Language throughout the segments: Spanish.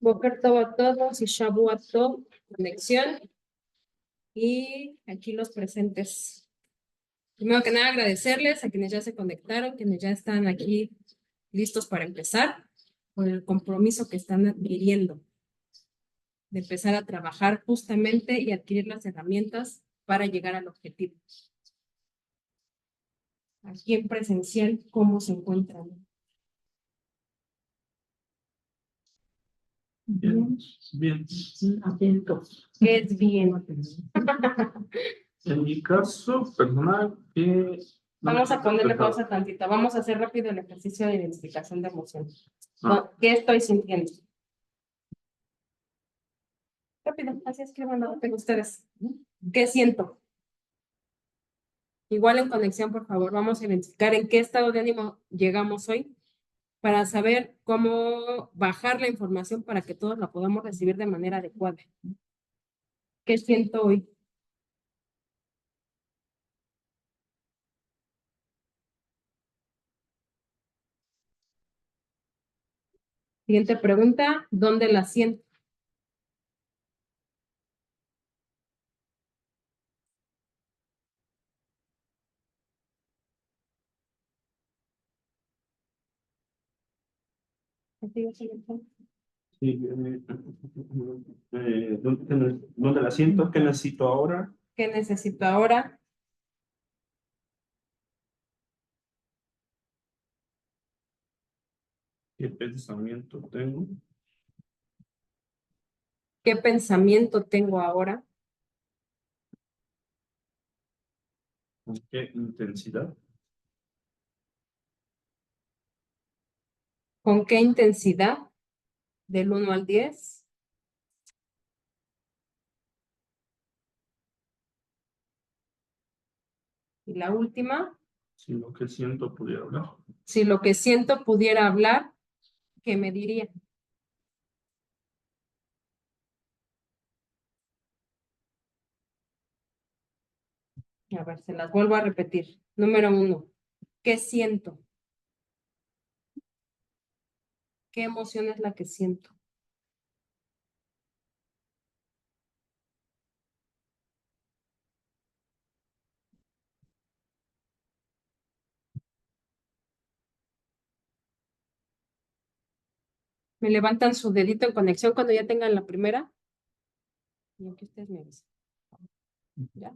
Boker Tov a todos y Shabu a Tov, conexión. Y aquí los presentes. Primero que nada, agradecerles a quienes ya se conectaron, quienes ya están aquí listos para empezar, por el compromiso que están adquiriendo de empezar a trabajar justamente y adquirir las herramientas para llegar al objetivo. Aquí en presencial, ¿cómo se encuentran? Bien, bien, atentos. ¿Qué es bien? En mi caso personal, que Vamos a ponerle pausa tantita. Vamos a hacer rápido el ejercicio de identificación de emociones. Ah. ¿Qué estoy sintiendo? Rápido, así escriban ustedes. ¿Qué siento? Igual en conexión, por favor, vamos a identificar en qué estado de ánimo llegamos hoy para saber cómo bajar la información para que todos la podamos recibir de manera adecuada. ¿Qué siento hoy? Siguiente pregunta, ¿dónde la siento? Sí, ¿dónde la siento? ¿Qué necesito ahora? ¿Qué necesito ahora? ¿Qué pensamiento tengo? ¿Qué pensamiento tengo ahora? ¿Con qué intensidad? ¿Con qué intensidad? Del 1 al 10. Y la última, Si lo que siento pudiera hablar. si lo que siento pudiera hablar, ¿qué me diría? A ver, se las vuelvo a repetir. Número 1, ¿qué siento? ¿Qué emoción es la que siento? Me levantan su dedito en conexión cuando ya tengan la primera. Y aquí ustedes me dicen. ¿Ya?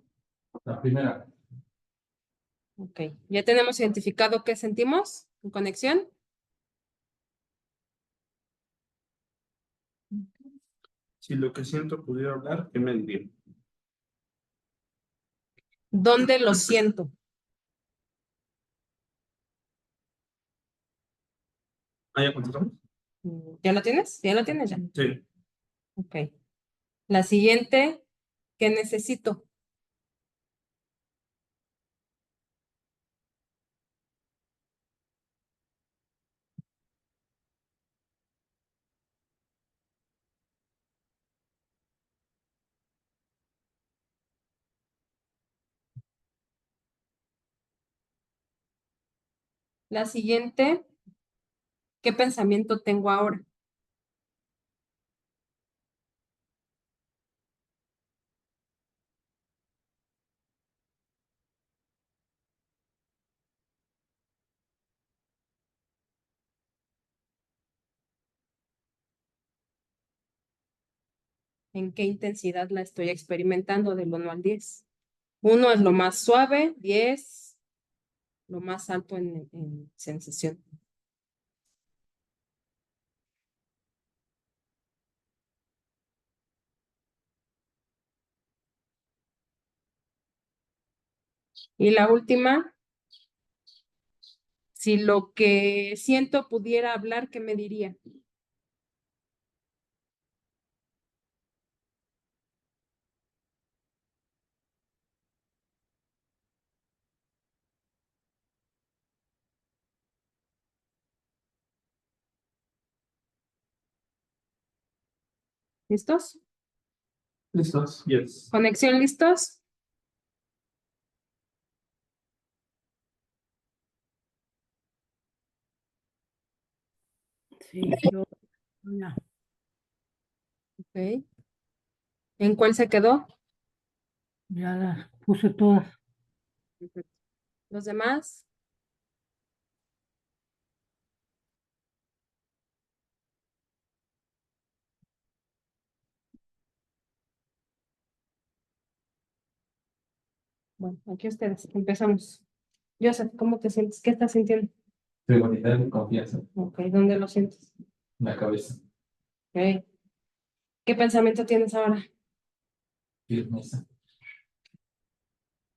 La primera. Ok. ¿Ya tenemos identificado qué sentimos en conexión? Si lo que siento pudiera hablar, ¿qué me diría? ¿Dónde lo siento? ¿Ah, ya contestamos? ¿Ya lo tienes? ¿Ya lo tienes ya? Sí. Ok. La siguiente, ¿qué necesito? La siguiente, ¿qué pensamiento tengo ahora? ¿En qué intensidad la estoy experimentando del 1 al 10? 1 es lo más suave, 10 lo más alto en sensación. Y la última, si lo que siento pudiera hablar, ¿qué me diría? ¿Listos? ¿Listos? Yes. ¿Conexión listos? Sí, yo, ya. Ok. ¿En cuál se quedó? Ya las puse todas. Ujú. ¿Los demás? Bueno, aquí ustedes, empezamos. Joseph, ¿cómo te sientes? ¿Qué estás sintiendo? Seguridad y confianza Ok, ¿dónde lo sientes? en la cabeza, Ok. ¿Qué pensamiento tienes ahora? firmeza.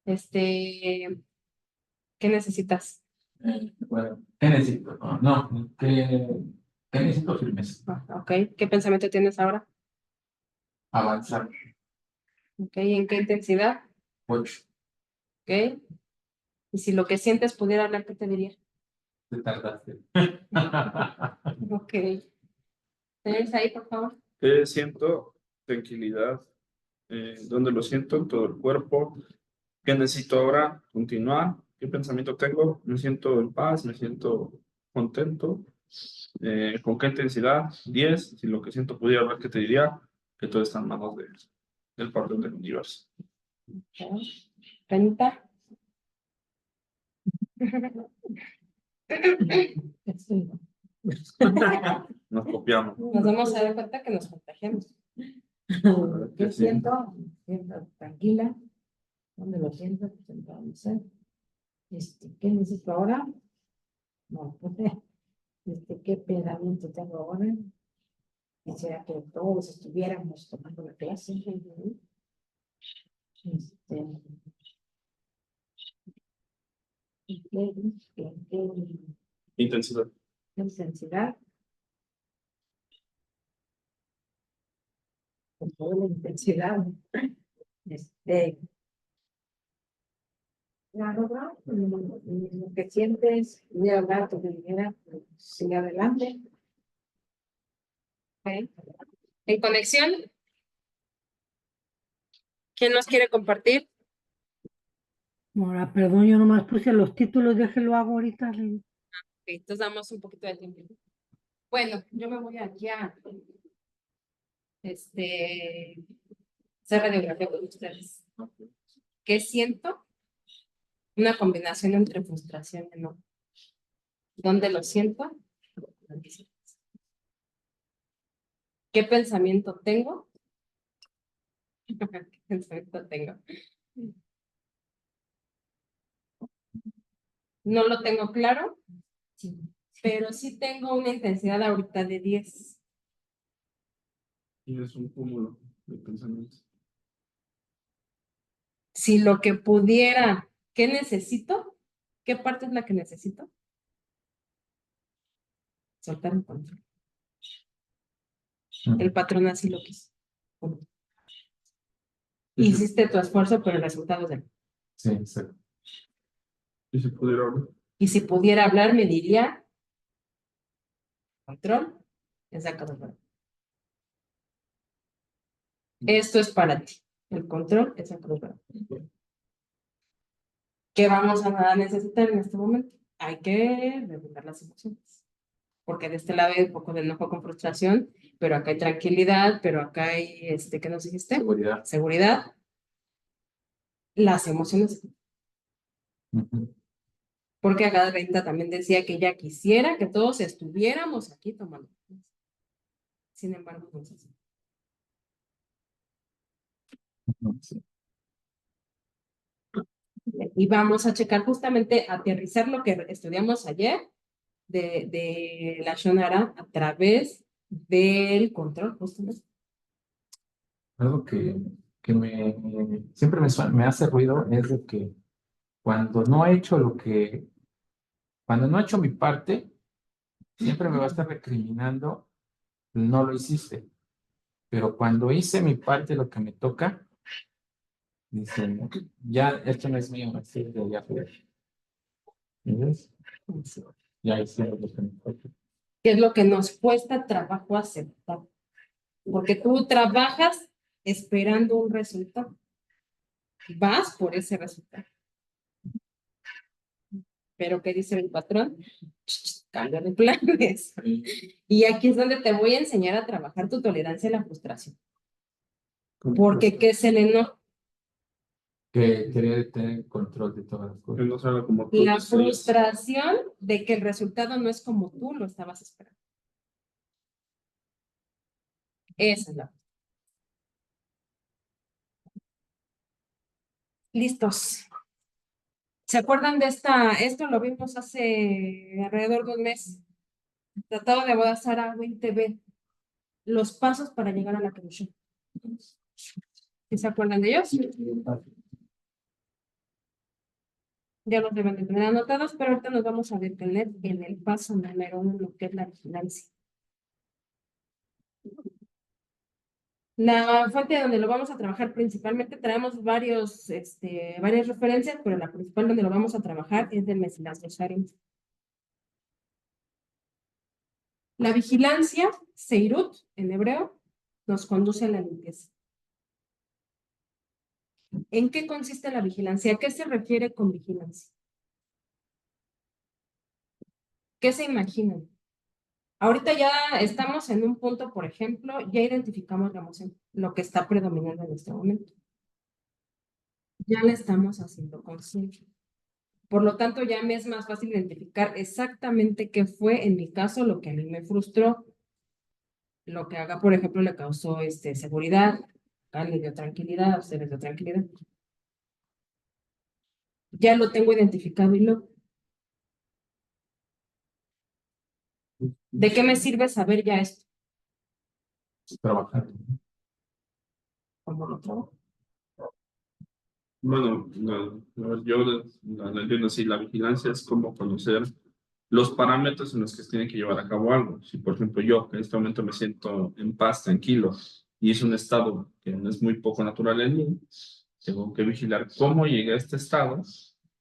¿Qué necesitas? Bueno, ¿qué necesito? No, ¿qué necesito? Firmeza. Ah, ok, ¿qué pensamiento tienes ahora? Avanzar. Ok, ¿en qué intensidad? 8. Ok, y si lo que sientes pudiera hablar, ¿qué te diría? Te tardaste. Ok, ¿tenés ahí, por favor? Siento tranquilidad. ¿Dónde lo siento? En todo el cuerpo. ¿Qué necesito ahora? Continuar. ¿Qué pensamiento tengo? Me siento en paz, me siento contento. ¿Con qué intensidad? 10. Si lo que siento pudiera hablar, ¿qué te diría? Que todo está en manos del patrón del universo. Ok. 30. Estoy- Nos copiamos. Nos vamos a dar cuenta que nos contagiamos. ¿Qué siento? Siento tranquila. ¿Dónde lo siento? Pues entonces, ¿qué necesito ahora? No, pues, ¿qué pensamiento tengo ahora? Quisiera que todos estuviéramos tomando la clase. Este, ¿qué Intensidad. intensidad? Con toda la intensidad. La verdad, lo que sientes, voy a hablar tu primera, sigue adelante. Ok. ¿En conexión? ¿Quién nos quiere compartir? Ahora, perdón, yo nomás puse los títulos, déjelo hago ahorita. Ok, entonces damos un poquito de tiempo. Bueno, yo me voy aquí a hacer radiografía con ustedes. ¿Qué siento? Una combinación entre frustración y enojo. ¿Dónde lo siento? ¿Qué pensamiento tengo? ¿Qué pensamiento tengo? No lo tengo claro, Sí. pero sí tengo una intensidad ahorita de 10. Y es un cúmulo de pensamientos. Si lo que pudiera, ¿qué necesito? ¿Qué parte es la que necesito? Soltar el control. El patrón así lo quiso. Hiciste tu esfuerzo, pero el resultado es de... Sí, sí. Y si pudiera hablar. Y si pudiera hablar, me diría control, exacto. Esto es para ti. El control es para ti. ¿Qué vamos a necesitar en este momento? Hay que regular las emociones. Porque de este lado hay un poco de enojo con frustración, pero acá hay tranquilidad, pero acá hay, ¿qué nos dijiste? Seguridad. Seguridad. Las emociones. Ujú. Porque acá Renta también decía que ella quisiera que todos estuviéramos aquí tomando. Sin embargo, no es así. Ujú, sí. Y vamos a checar justamente, aterrizar lo que estudiamos ayer de la Shonara a través del control, justamente. Algo que siempre me hace ruido es de que cuando no he hecho cuando no he hecho mi parte, siempre me va a estar recriminando, no lo hiciste. Pero cuando hice mi parte, lo que me toca, dicen, ya, esto no es mío, así es de allá afuera. ¿Entiendes? Ya hice lo que me toca. Que es lo que nos cuesta trabajo aceptar. Porque tú trabajas esperando un resultado. Vas por ese resultado. Pero ¿qué dice el patrón? cambio de planes. Y aquí es donde te voy a enseñar a trabajar tu tolerancia a la frustración. Porque ¿qué es el enojo? Que quería tener control de todas las Que cosas. no salga como tú La deseas. frustración de que el resultado no es como tú lo estabas esperando. Esa es la. Listos. ¿Se acuerdan de esto lo vimos hace alrededor de un mes. Tratado de abordar a 20B. Los pasos para llegar a la conclusión. ¿Sí se acuerdan de ellos? Ya los deben de tener anotados, pero ahorita nos vamos a detener en el paso número 1, que es la vigilancia. La fuente donde lo vamos a trabajar principalmente, traemos varias referencias, pero la principal donde lo vamos a trabajar es del Mesilas Yesharim. La vigilancia, Seirut, en hebreo, nos conduce a la limpieza. ¿En qué consiste la vigilancia? ¿A qué se refiere con vigilancia? ¿Qué se imaginan? Ahorita ya estamos en un punto, por ejemplo, ya identificamos la emoción, lo que está predominando en este momento. Ya la estamos haciendo consciente. Por lo tanto, ya me es más fácil identificar exactamente qué fue, en mi caso, lo que a mí me frustró. Lo que haga, por ejemplo, le causó seguridad, acá le dio tranquilidad, a ustedes dio tranquilidad. Ya lo tengo identificado y lo. ¿De qué me sirve saber ya esto? Trabajar. ¿Cómo lo trabajo? Bueno, yo lo entiendo así, la vigilancia es como conocer los parámetros en los que se tiene que llevar a cabo algo. Si, por ejemplo, yo en este momento me siento en paz, tranquilo, y es un estado que no es muy poco natural en mí, tengo que vigilar cómo llegué a este estado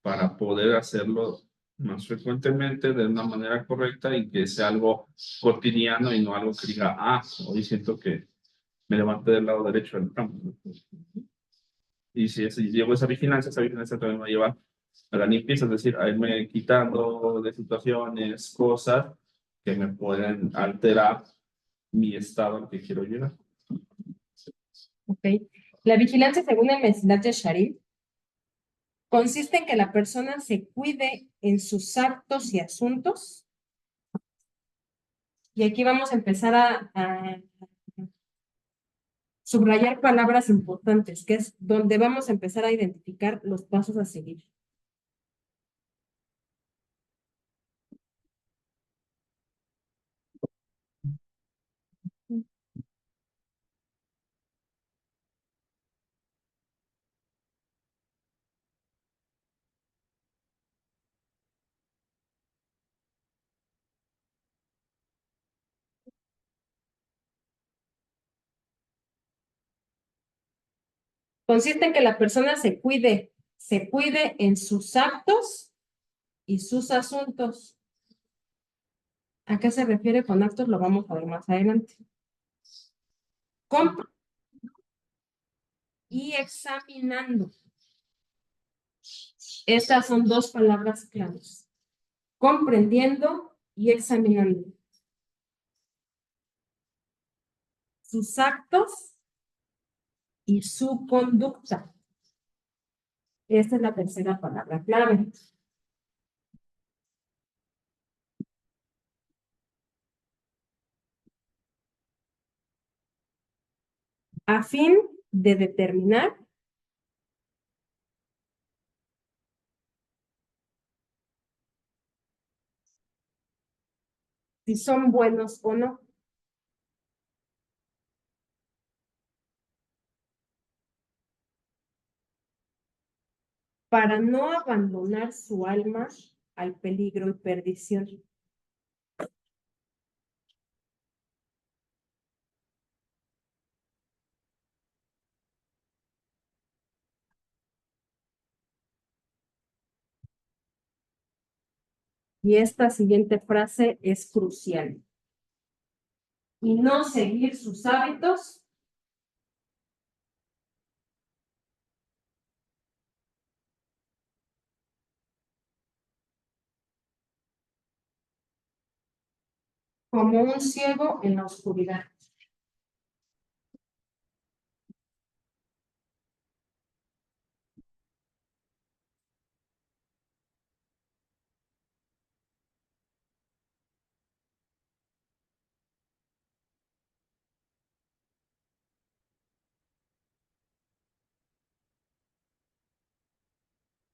para poder hacerlo más frecuentemente, de una manera correcta y que sea algo cotidiano y no algo que diga, ah, hoy siento que me levanté del lado derecho del campo. Y si llevo esa vigilancia también me va a llevar a la limpieza, es decir, a irme quitando de situaciones, cosas que me pueden alterar mi estado al que quiero llegar. Ok. La vigilancia, según el Mesilat Yesharim, consiste en que la persona se cuide en sus actos y asuntos. Y aquí vamos a empezar a subrayar palabras importantes, que es donde vamos a empezar a identificar los pasos a seguir. Consiste en que la persona se cuide en sus actos y sus asuntos. ¿A qué se refiere con actos? Lo vamos a ver más adelante. Compra y examinando. Estas son dos palabras claves. Comprendiendo y examinando. Sus actos y su conducta. Esta es la tercera palabra clave. A fin de determinar si son buenos o no. Para no abandonar su alma al peligro y perdición. Y esta siguiente frase es crucial. Y no seguir sus hábitos como un ciego en la oscuridad.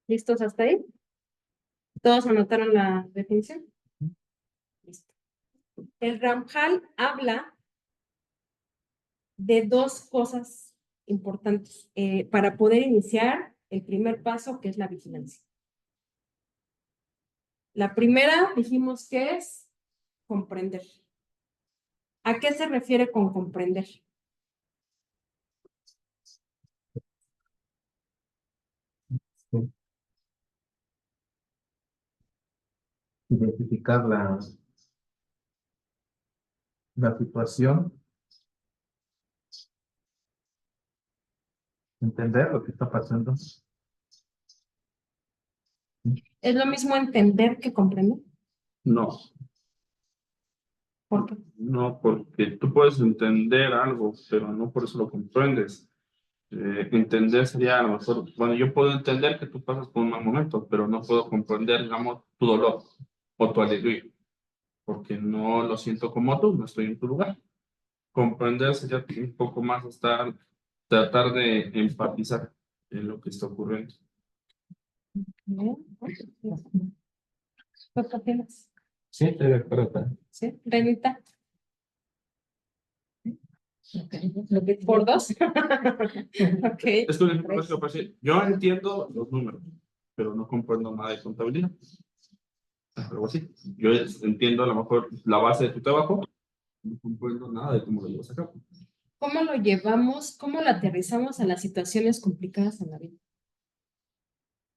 ¿Listos hasta ahí? ¿Todos anotaron la definición? Listo. El Ramjal habla de dos cosas importantes para poder iniciar el primer paso, que es la vigilancia. La primera dijimos que es comprender. ¿A qué se refiere con comprender? Sí. Identificar la situación, entender lo que está pasando. ¿Es lo mismo entender que comprender? No, ¿Por qué? no, porque tú puedes entender algo, pero no por eso lo comprendes. Entender sería a lo mejor, bueno, yo puedo entender que tú pasas por un mal momento, pero no puedo comprender, digamos, tu dolor o tu alegría, porque no lo siento como tú, no estoy en tu lugar. Comprender sería un poco más tratar de empatizar en lo que está ocurriendo. ¿Qué opinas? Sí, estoy de acuerdo. ¿Sí? Renita. Lo que ¿Por dos? Ok. Es que un ejemplo básico para decir, yo entiendo los números, pero no comprendo nada de contabilidad. Algo así. Yo entiendo a lo mejor la base de tu trabajo, no comprendo nada de cómo lo llevas a cabo. ¿Cómo lo llevamos, cómo lo aterrizamos a las situaciones complicadas en la vida?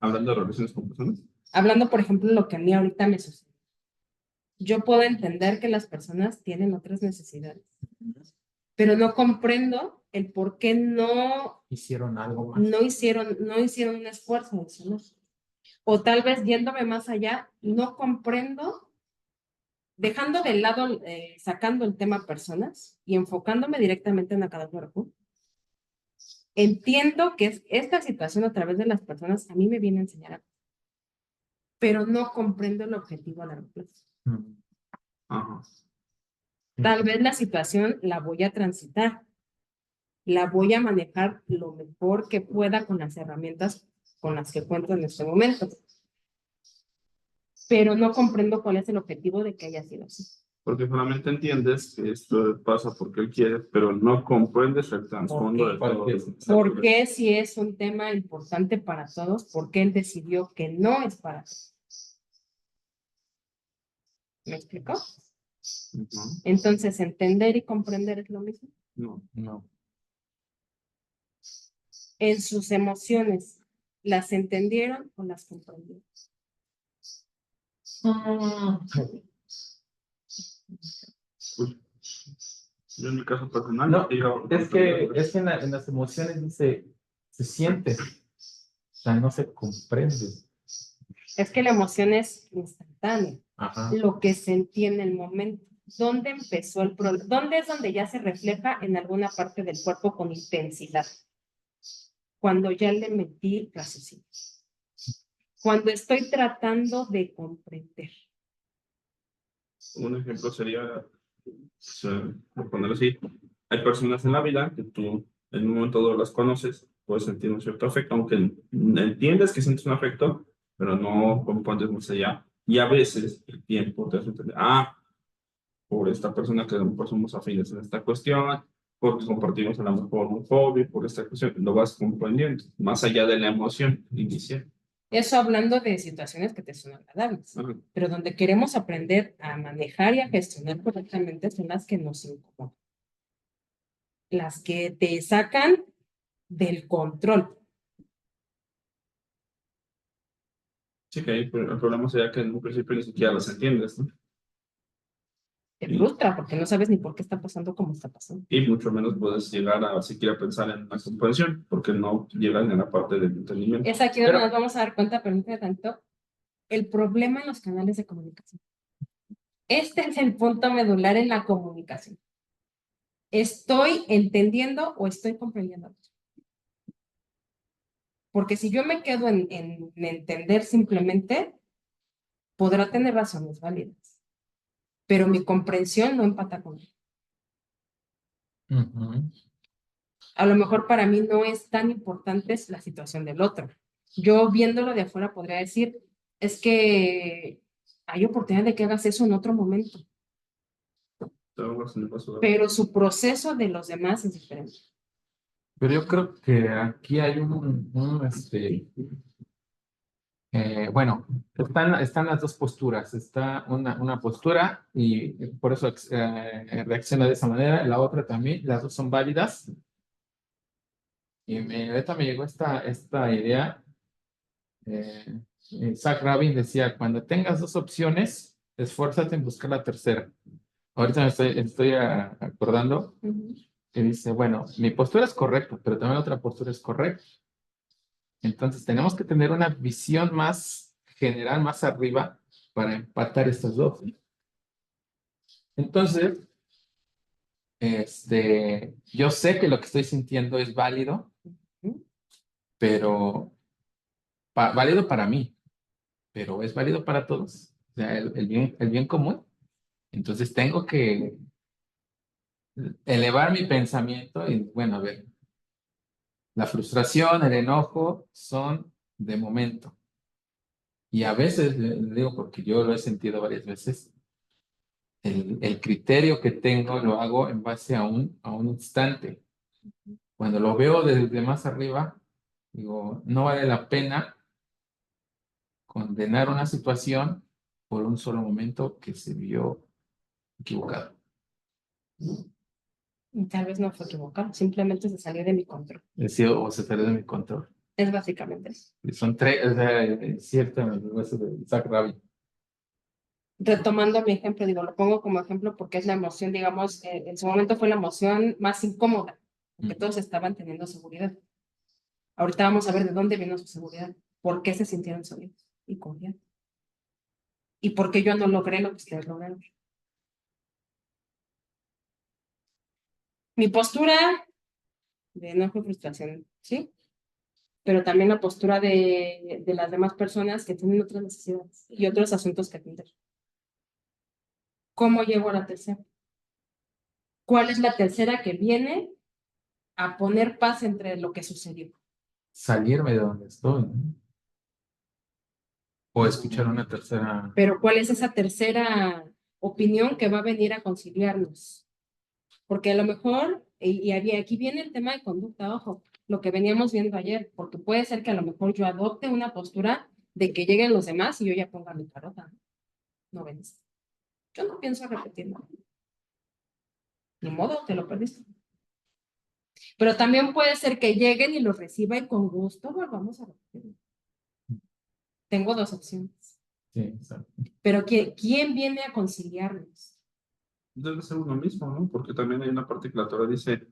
Hablando de relaciones con personas. Hablando, por ejemplo, lo que a mí ahorita me sucede. Yo puedo entender que las personas tienen otras necesidades, pero no comprendo el por qué Hicieron algo más. no hicieron un esfuerzo adicional. O tal vez yéndome más allá, no comprendo, dejando de lado, sacando el tema personas y enfocándome directamente en la cada cuerpo. Entiendo que esta situación a través de las personas a mí me viene a enseñar algo, pero no comprendo el objetivo a largo plazo. Mm. Ajá. Tal vez la situación la voy a transitar, la voy a manejar lo mejor que pueda con las herramientas con las que cuento en este momento. Pero no comprendo cuál es el objetivo de que haya sido así. Porque solamente entiendes que esto pasa porque él quiere, pero no comprendes el trasfondo de todo eso. ¿Por qué si es un tema importante para todos? ¿Por qué él decidió que no es para todos? ¿Me explicó? Ujú. Entonces, entender y comprender es lo mismo. No. No. En sus emociones, ¿las entendieron o las comprendieron? Pues, yo en mi caso personal, No, digo, es que en las emociones dice, se siente, o sea, no se comprende. Es que la emoción es instantánea, Ajá. lo que sentí en el momento. ¿Dónde empezó el problema? ¿Dónde es donde ya se refleja en alguna parte del cuerpo con intensidad? Cuando ya le metí raciocinio. Cuando estoy tratando de comprender. un ejemplo sería, por ponerlo así, hay personas en la vida que tú en un momento dado las conoces, puedes sentir un cierto afecto, aunque entiendes que sientes un afecto, pero no comprendes más allá. Y a veces el tiempo te hace entender, por esta persona que a lo mejor somos afines en esta cuestión, porque compartimos a lo mejor un hobby, por esta cuestión, lo vas comprendiendo, más allá de la emoción inicial. Eso hablando de situaciones que te son agradables, Ajá. pero donde queremos aprender a manejar y a gestionar correctamente son las que nos incomodan. Las que te sacan del control. Sí, que ahí el problema sería que en un principio ni siquiera las entiendes, ¿no? Te frustra porque no sabes ni por qué está pasando como está pasando. Y mucho menos puedes llegar a siquiera pensar en una comprensión, porque no llegan en la parte del entendimiento. Es aquí donde nos vamos a dar cuenta, permíteme tanto, el problema en los canales de comunicación. Este es el punto medular en la comunicación. ¿Estoy entendiendo o estoy comprendiendo? Porque si yo me quedo en entender simplemente, podrá tener razones válidas, pero mi comprensión no empata con él. Ujú. A lo mejor para mí no es tan importante la situación del otro. Yo viéndolo de afuera podría decir, es que hay oportunidad de que hagas eso en otro momento, Te ahogas en el vaso de agua. pero su proceso de los demás es diferente. Pero yo creo que aquí hay bueno, están las dos posturas. Está una postura y por eso reacciona de esa manera. La otra también, las dos son válidas. Y ahorita me llegó esta idea. eh, Isaac Rabin decía, cuando tengas dos opciones, esfuérzate en buscar la tercera. Ahorita me estoy acordando que dice, bueno, mi postura es correcta, pero también la otra postura es correcta. Entonces tenemos que tener una visión más general, más arriba, para empatar estas dos. Entonces, yo sé que lo que estoy sintiendo es válido, pero válido para mí, pero es válido para todos. O sea, el bien común. Entonces tengo que elevar mi pensamiento y, bueno, a ver, la frustración, el enojo son de momento. Y a veces, le digo porque yo lo he sentido varias veces, el criterio que tengo lo hago en base a un instante. Cuando lo veo desde más arriba, digo, no vale la pena condenar una situación por un solo momento que se vio equivocado. Y tal vez no fue equivocado, simplemente se salió de mi control. Es decir, o se salió de mi control. Es básicamente eso. Y son tres, o sea, es cierto, eso de Isaac Rabin. Retomando mi ejemplo, digo, lo pongo como ejemplo porque es la emoción, digamos, en su momento fue la emoción más incómoda, porque todos estaban teniendo seguridad. Ahorita vamos a ver de dónde vino su seguridad, por qué se sintieron seguros y confiados. Y por qué yo no logré lo que ustedes lograron. Mi postura de enojo y frustración, ¿sí? Pero también la postura de las demás personas que tienen otras necesidades y otros asuntos que atender. ¿Cómo llego a la tercera? ¿Cuál es la tercera que viene a poner paz entre lo que sucedió? Salirme de donde estoy, ¿no? O escuchar una tercera. Pero ¿cuál es esa tercera opinión que va a venir a conciliarnos? Porque a lo mejor, aquí viene el tema de conducta, ojo, lo que veníamos viendo ayer, porque puede ser que a lo mejor yo adopte una postura de que lleguen los demás y yo ya ponga mi carota. No ves. Yo no pienso repetirlo. Ni modo, te lo perdiste. Pero también puede ser que lleguen y los reciba y con gusto volvamos a repetirlo. Tengo dos opciones. Sí, exacto. Pero ¿quién viene a conciliarnos? Debe ser uno mismo, ¿no? Porque también hay una parte que la autora dice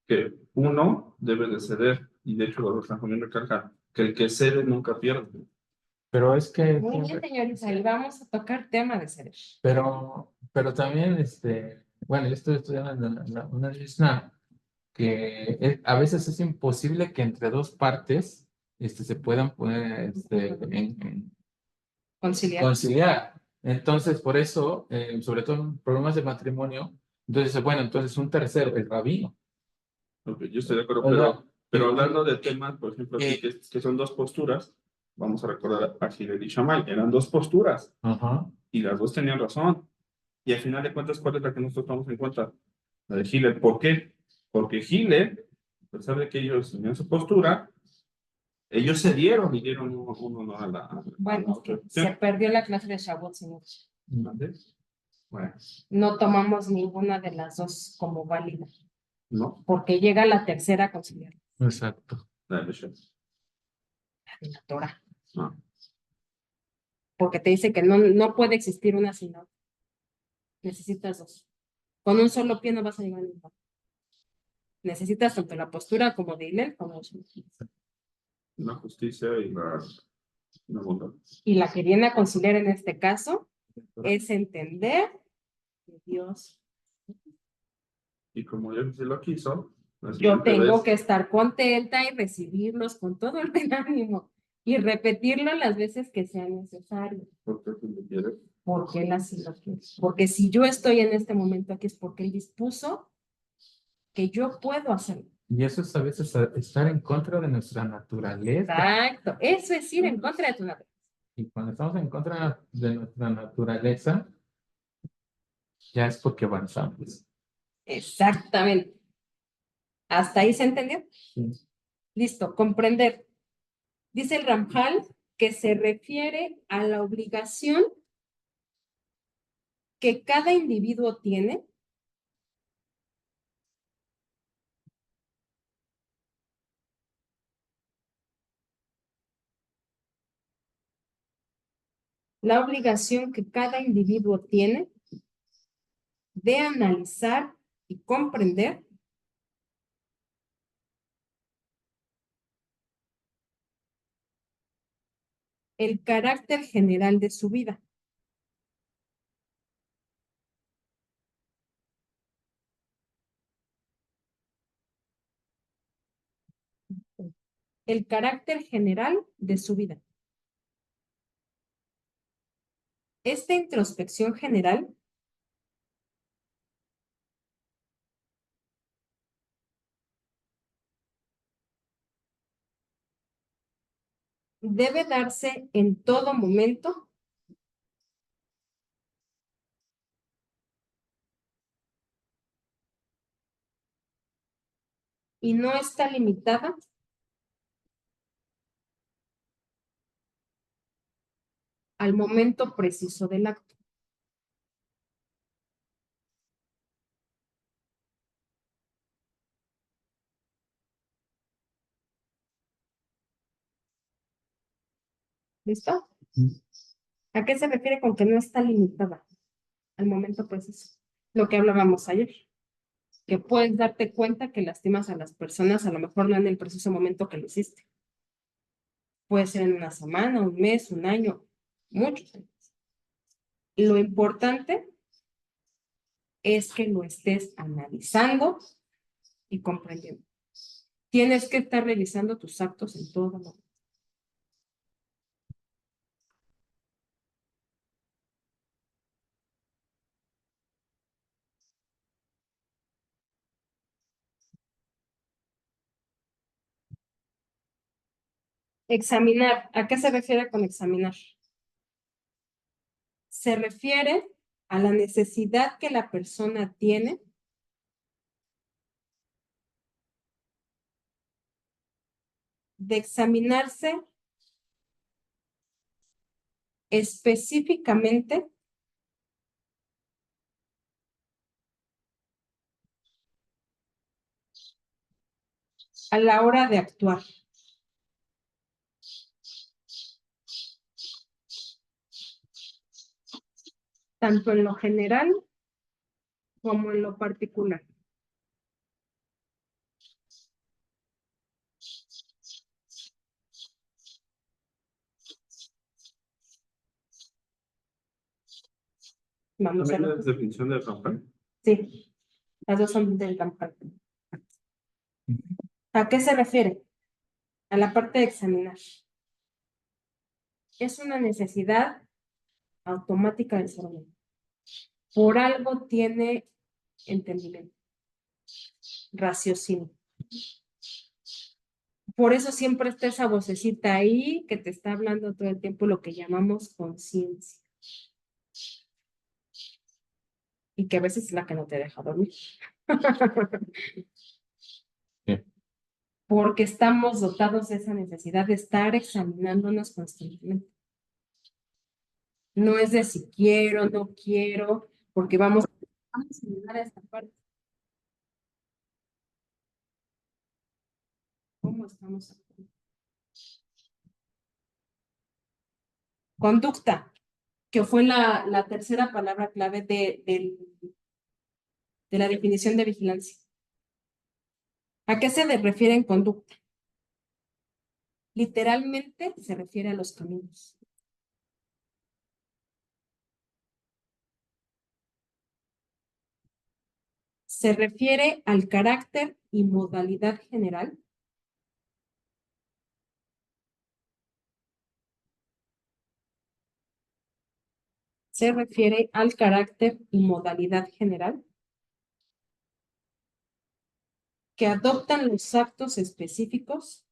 que uno debe de ceder, y de hecho la San Juan recalca que el que cede nunca pierde. Pero es que Muy bien, señorita, y vamos a tocar tema de ceder. pero también, bueno, yo estoy estudiando en una UNAM que a veces es imposible que entre dos partes se puedan poner en Conciliar. conciliar. Entonces, por eso, sobre todo en problemas de matrimonio, entonces, bueno, entonces un tercero, el rabino. Ok, yo estoy de acuerdo, O sea, pero hablando de temas, por ejemplo, aquí, que son dos posturas, vamos a recordar a Hillel y Shammai, eran dos posturas, Ajá. y las dos tenían razón. Y al final de cuentas, ¿cuál es la que nosotros tomamos en cuenta? La de Hillel. ¿Por qué? Porque Hillel, a pesar de que ellos tenían su postura, ellos cedieron y dieron uno a la Bueno, otra se opción. perdió la clase de Shavuot, señor. ¿Vale? Bueno, No tomamos ninguna de las dos como válida, no, porque llega la tercera a conciliar, Exacto. dale, chef. la Torah, No. porque te dice que no puede existir una sin otra. Necesitas dos. Con un solo pie no vas a llegar a ningún lado. Necesitas tanto la postura como de Hillel como de Shammai. La justicia y la bondad. Y la que viene a conciliar en este caso es entender que Dios, Y como Dios sí lo quiso, la yo siguiente tengo vez, que estar contenta y recibirlos con todo el buen ánimo y repetirlo las veces que sea necesario. porque si lo quieres, Porque Él así lo quiere. Porque si yo estoy en este momento aquí es porque Él dispuso que yo puedo hacerlo. Y eso es a veces estar en contra de nuestra naturaleza. Exacto. Eso es ir en contra de tu naturaleza. Y cuando estamos en contra de nuestra naturaleza, ya es porque avanzamos. Exactamente. ¿Hasta ahí se entendió? Sí. Listo. Comprender. Dice el Ramjal que se refiere a la obligación que cada individuo tiene la obligación que cada individuo tiene de analizar y comprender el carácter general de su vida. El carácter general de su vida. Esta introspección general debe darse en todo momento y no está limitada al momento preciso del acto. ¿Listo? ¿A qué se refiere con que no está limitada al momento preciso? Lo que hablábamos ayer, que puedes darte cuenta que lastimas a las personas, a lo mejor no en el preciso momento que lo hiciste. Puede ser en una semana, un mes, un año, muchos años. Lo importante es que lo estés analizando y comprendiendo. Tienes que estar revisando tus actos en todo momento. Examinar. ¿A qué se refiere con examinar? Se refiere a la necesidad que la persona tiene de examinarse específicamente a la hora de actuar. Tanto en lo general como en lo particular. Vamos a ¿también ver. la definición del Ramjal? Sí, las dos son del campo. ¿A qué se refiere? A la parte de examinar. Es una necesidad automática del ser humano. Por algo tiene entendimiento, raciocinio. Por eso siempre está esa vocecita ahí que te está hablando todo el tiempo, lo que llamamos conciencia. Y que a veces es la que no te deja dormir. Sí. Porque estamos dotados de esa necesidad de estar examinándonos constantemente. No es de si quiero, no quiero, porque vamos a llegar a esta parte. ¿Cómo estamos actuando? Conducta, que fue la tercera palabra clave de la definición de vigilancia. ¿A qué se refiere en conducta? Literalmente se refiere a los caminos. se refiere al carácter y modalidad general que adoptan los actos específicos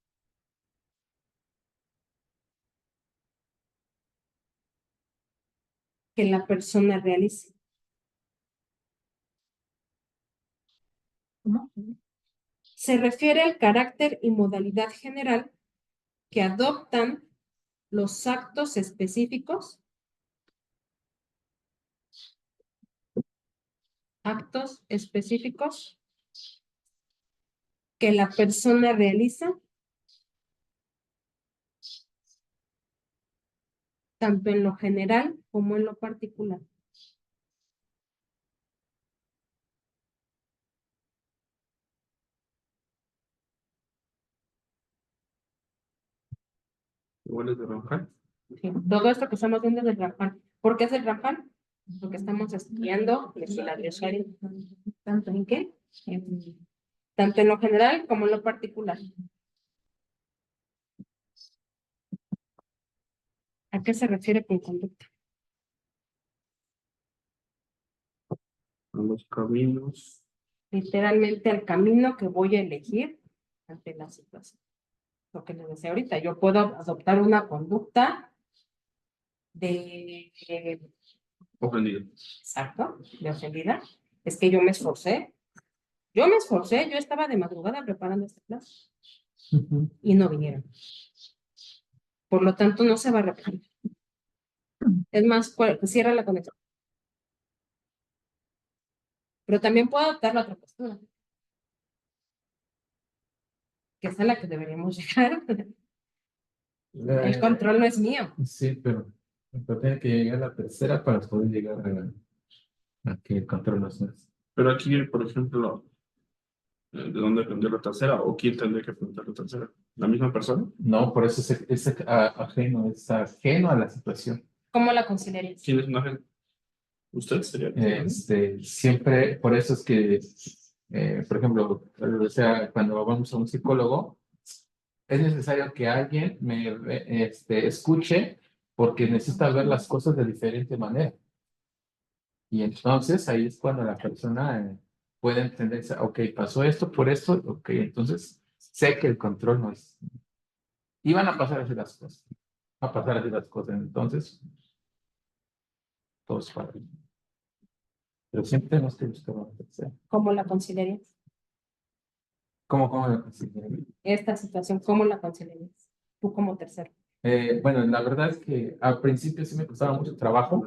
que la persona realice. ¿Cómo? Se refiere al carácter y modalidad general que adoptan los actos específicos que la persona realiza, tanto en lo general como en lo particular. Igual es de Roncal. Sí, todo esto que estamos viendo es el Rampan. ¿Por qué es el Rampan? Porque estamos estudiando legislación, ¿Tanto en qué? tanto en lo general como en lo particular. ¿A qué se refiere con conducta? A los caminos. Literalmente al camino que voy a elegir ante la situación. Lo que les decía ahorita, yo puedo adoptar una conducta de Ofendido. exacto, de ofendida. Es que yo me esforcé, yo estaba de madrugada preparando esta clase y no vinieron. Por lo tanto, no se va a repetir. Es más, cierra la conexión. Pero también puedo adoptar la otra postura, que es a la que deberíamos llegar. El control no es mío. Sí, pero tiene que llegar la tercera para poder llegar a que el control no es nuestro. Pero aquí, por ejemplo, ¿de dónde aprendió la tercera? ¿O quién tendría que aprender la tercera? ¿La misma persona? No, por eso es ajeno, es ajeno a la situación. ¿Cómo la conciliarías? ¿Quién es un agente? ¿Usted sería? Siempre, por eso es que, por ejemplo, o sea, cuando vamos a un psicólogo, es necesario que alguien me escuche porque necesita ver las cosas de diferente manera. Y entonces ahí es cuando la persona puede entender, ok, pasó esto por esto, ok, entonces sé que el control no es. Y van a pasar así las cosas. Va a pasar así las cosas. Entonces, todo es para mí. Pero siempre tenemos que buscar una tercera. ¿Cómo la conciliarías? ¿Cómo lo considero? Esta situación, ¿cómo la conciliarías? Tú como tercero. Bueno, la verdad es que al principio sí me costaba mucho trabajo.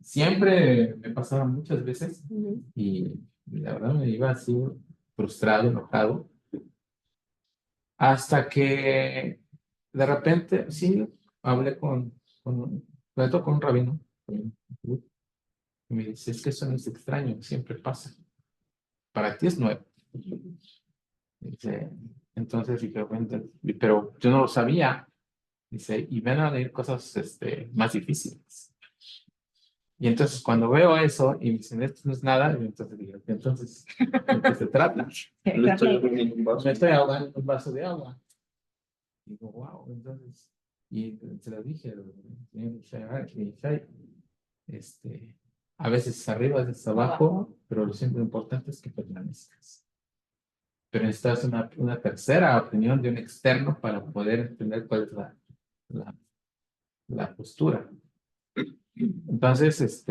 Siempre me pasaba muchas veces y la verdad me iba así frustrado, enojado. Hasta que de repente, sí, hablé con un rabino. Y me dice, es que eso no es extraño, siempre pasa. Para ti es nuevo. Dice, entonces dije, bueno, pero yo no lo sabía. Dice, y van a venir cosas más difíciles. Y entonces cuando veo eso y me dicen, esto no es nada, y entonces digo, entonces, ¿de qué se trata? Le estoy poniendo un vaso. Me estoy ahogando en un vaso de agua. Digo, wow, entonces, y se lo dije, a veces arriba, a veces abajo, pero lo siempre importante es que permanezcas. Pero necesitas una tercera opinión de un externo para poder entender cuál es la postura. Entonces,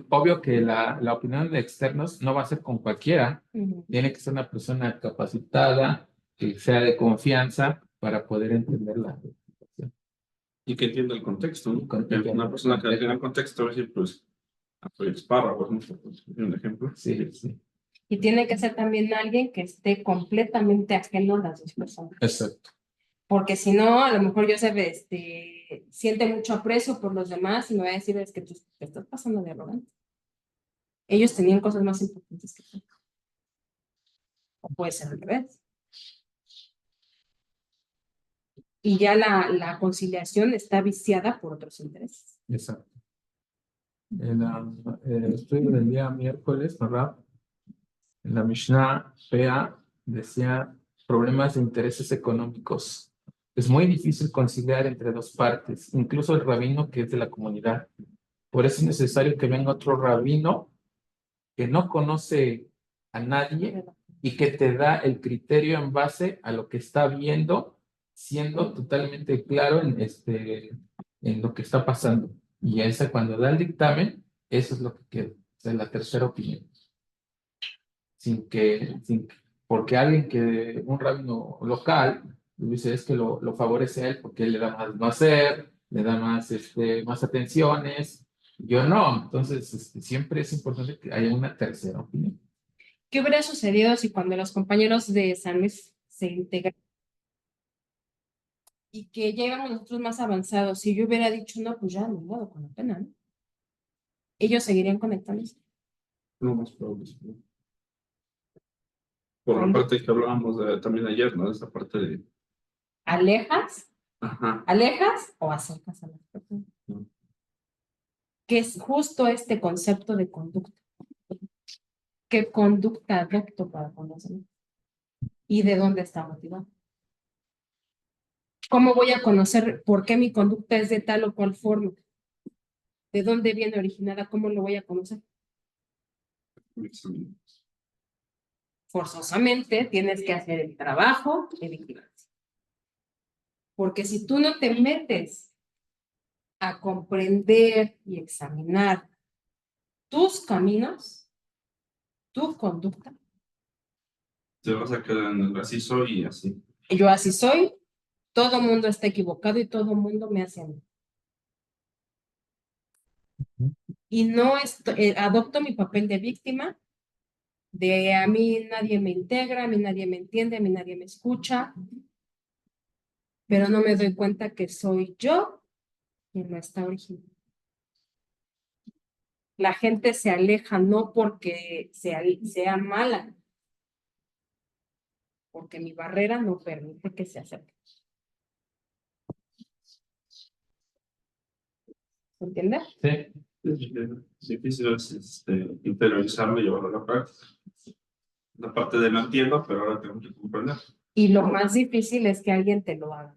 obvio que la opinión de externos no va a ser con cualquiera, tiene que ser una persona capacitada, que sea de confianza para poder entender la situación. Y que entienda el contexto, ¿no? Entienda Una el persona que contexto. entienda el contexto va a decir, pues, Félix Parra, por ejemplo, pues, un ejemplo. Sí, sí. Y tiene que ser también alguien que esté completamente ajeno a las dos personas. Exacto. Porque si no, a lo mejor yo siente mucho aprecio por los demás y me va a decir, es que tú te estás pasando de arrogante. Ellos tenían cosas más importantes que tú. O puede ser al revés. Y ya la conciliación está viciada por otros intereses. Exacto. El estudio del día miércoles, ¿verdad? En la Mishnah Pea decía problemas de intereses económicos. Es muy difícil conciliar entre dos partes, incluso el rabino que es de la comunidad. Por eso es necesario que venga otro rabino que no conoce a nadie y que te da el criterio en base a lo que está viendo, siendo totalmente claro en lo que está pasando. Y esa cuando da el dictamen, eso es lo que queda, o sea, la tercera opinión. Porque alguien un rabino local, dice es que lo favorece a él porque él le da más no hacer, le da más atenciones, yo no, entonces siempre es importante que haya una tercera opinión. ¿Qué hubiera sucedido si cuando los compañeros de San Luis se integran y que ya íbamos nosotros más avanzados, si yo hubiera dicho, no, pues ya, no modo, con la pena, ¿no? Ellos seguirían conectándose. No más probable. ¿No? Por la parte que hablábamos también ayer, ¿no? Esa parte de... ¿Alejas? Ajá. ¿Alejas o acercas a las personas? Mm. Que es justo este concepto de conducta. ¿Qué conducta adopto para conocerme? ¿Y de dónde está motivado? ¿Cómo voy a conocer por qué mi conducta es de tal o cual forma? ¿De dónde viene originada? ¿Cómo lo voy a conocer? Excelente. Forzosamente tienes que hacer el trabajo de vigilancia. Porque si tú no te metes a comprender y examinar tus caminos, tu conducta, Te vas a quedar en el así soy y así. yo así soy, todo mundo está equivocado y todo mundo me hace a mí. Y no adopto mi papel de víctima, de a mí nadie me integra, a mí nadie me entiende, a mí nadie me escucha, pero no me doy cuenta que soy yo quien no está original. La gente se aleja no porque sea mala, porque mi barrera no permite que se acerque. ¿Entiendes? Sí. Es difícil interiorizarlo y llevarlo a la práctica. La parte de no entiendo, pero ahora tengo que comprender. Y lo más difícil es que alguien te lo haga.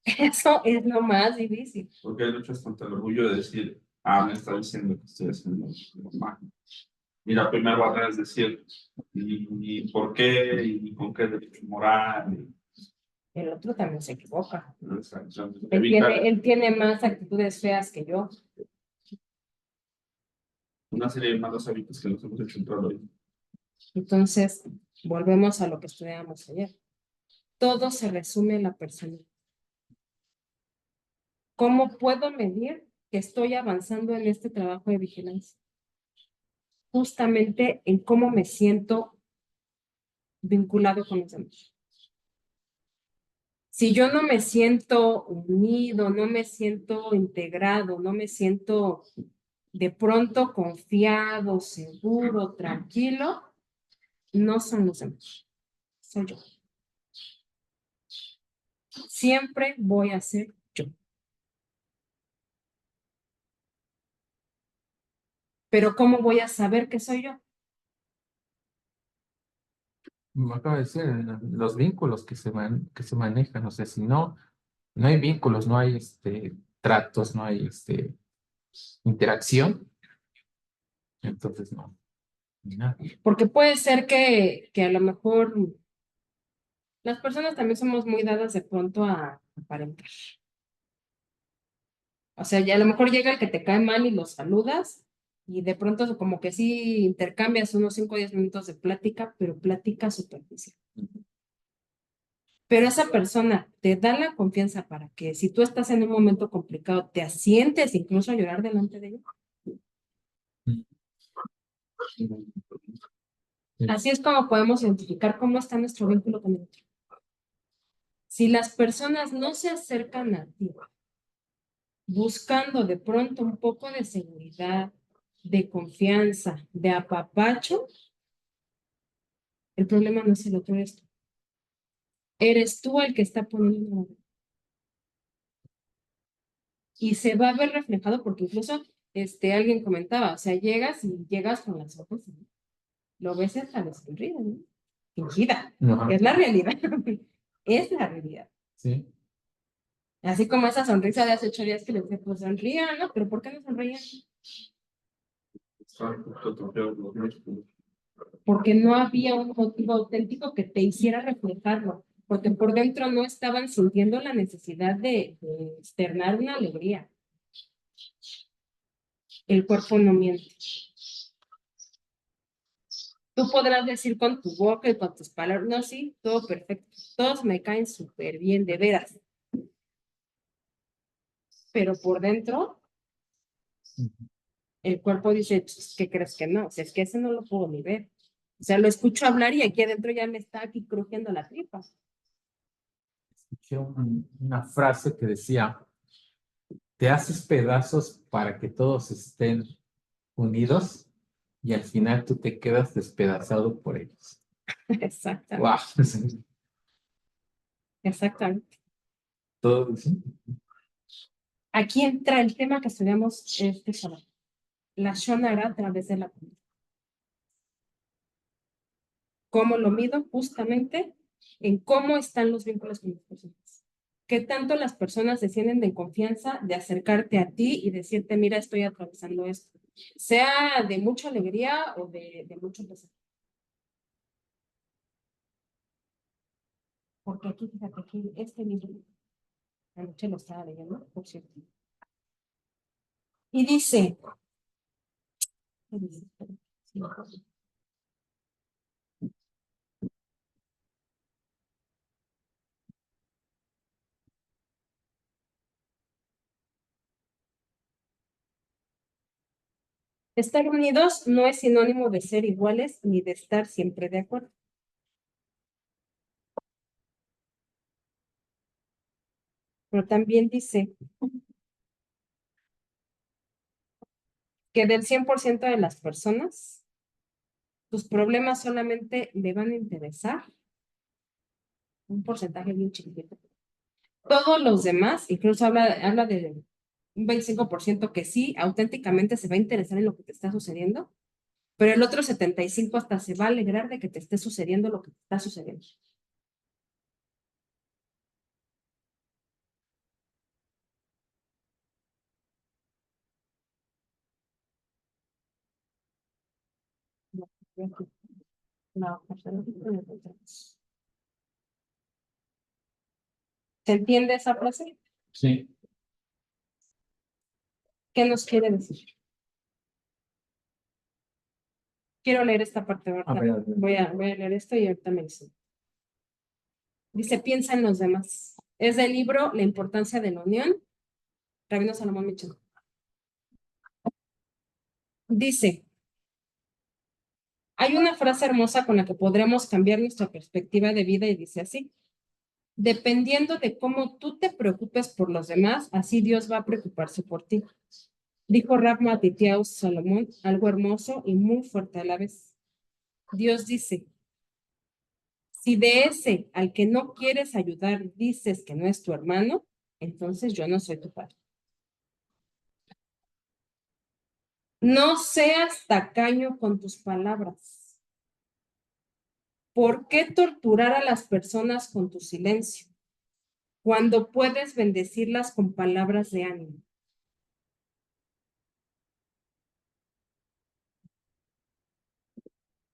Eso es lo más difícil. Porque hay luchas contra el orgullo de decir, me está diciendo que estoy haciendo mal. Y la primera barrera es decir, ¿y por qué? ¿Y con qué derecho moral? El otro también se equivoca. Exacto. Él tiene más actitudes feas que yo. Una serie de malos hábitos que nos hemos hecho en todo el hoy. Entonces, volvemos a lo que estudiábamos ayer. Todo se resume en la persona. ¿Cómo puedo medir que estoy avanzando en este trabajo de vigilancia? Justamente en cómo me siento vinculado con los demás. Si yo no me siento unido, no me siento integrado, no me siento de pronto confiado, seguro, tranquilo, no son los demás, soy yo. Siempre voy a ser yo. Pero ¿cómo voy a saber que soy yo? Me acaba de decir, los vínculos que se manejan, o sea, si no hay vínculos, no hay tratos, no hay interacción, entonces no, nada. Porque puede ser que a lo mejor las personas también somos muy dadas de pronto a aparentar. O sea, ya a lo mejor llega el que te cae mal y lo saludas y de pronto como que sí intercambias unos 5 o 10 minutos de plática, pero plática superficial. Pero esa persona te da la confianza para que si tú estás en un momento complicado, te asientes incluso a llorar delante de ella. Así es como podemos identificar cómo está nuestro vínculo con el otro. Si las personas no se acercan a ti buscando de pronto un poco de seguridad, de confianza, de apapacho, el problema no es el otro, eres tú. Eres tú el que está poniendo una barrera. Y se va a ver reflejado porque incluso alguien comentaba, o sea, llegas con las ojos, ¿no? lo ves hasta la sonrisa, ¿no? Fingida, Ajá, que es la realidad. Es la realidad. sí. Así como esa sonrisa de hace 8 días que le dije, pues sonrían, ¿no? Pero ¿por qué no sonrían? Porque no había un motivo auténtico que te hiciera reflejarlo, porque por dentro no estaban sintiendo la necesidad de externar una alegría. El cuerpo no miente. Tú podrás decir con tu boca y con tus palabras, no, sí, todo perfecto, todos me caen súper bien, de veras. Pero por dentro, el cuerpo dice, ¿qué crees que no? O sea, es que ese no lo puedo ni ver. O sea, lo escucho hablar y aquí adentro ya me está aquí crujiendo la tripa. Escuché una frase que decía, te haces pedazos para que todos estén unidos y al final tú te quedas despedazado por ellos. Exactamente, Wow. exactamente. Todo, sí. Aquí entra el tema que estudiamos este sábado, la Shonara a través de la comida. ¿Cómo lo mido? Justamente en cómo están los vínculos con las personas. ¿Qué tanto las personas se sienten de confianza de acercarte a ti y decirte, mira, estoy atravesando esto? Sea de mucha alegría o de mucho pesar. Porque aquí, fíjate, aquí este libro, anoche lo estaba leyendo, por cierto. Y dice, ¿qué dice? Sí, estar unidos no es sinónimo de ser iguales ni de estar siempre de acuerdo. Pero también dice que del 100% de las personas, tus problemas solamente le van a interesar un porcentaje bien chiquitito. Todos los demás, incluso habla de un 25% que sí, auténticamente se va a interesar en lo que te está sucediendo, pero el otro 75% hasta se va a alegrar de que te esté sucediendo lo que te está sucediendo. No, ¿se entiende esa frase? Sí. ¿Qué nos quiere decir? Quiero leer esta parte, ¿verdad? A ver. Voy a leer esto y ahorita me dice. Dice, piensa en los demás. Es del libro La importancia de la unión, Rabino Salomón Michel. Dice, hay una frase hermosa con la que podremos cambiar nuestra perspectiva de vida y dice así, dependiendo de cómo tú te preocupes por los demás, así Dios va a preocuparse por ti. Dijo Rav Matityahu Salomón, algo hermoso y muy fuerte a la vez. Dios dice, si de ese al que no quieres ayudar dices que no es tu hermano, entonces yo no soy tu padre. No seas tacaño con tus palabras. ¿Por qué torturar a las personas con tu silencio cuando puedes bendecirlas con palabras de ánimo?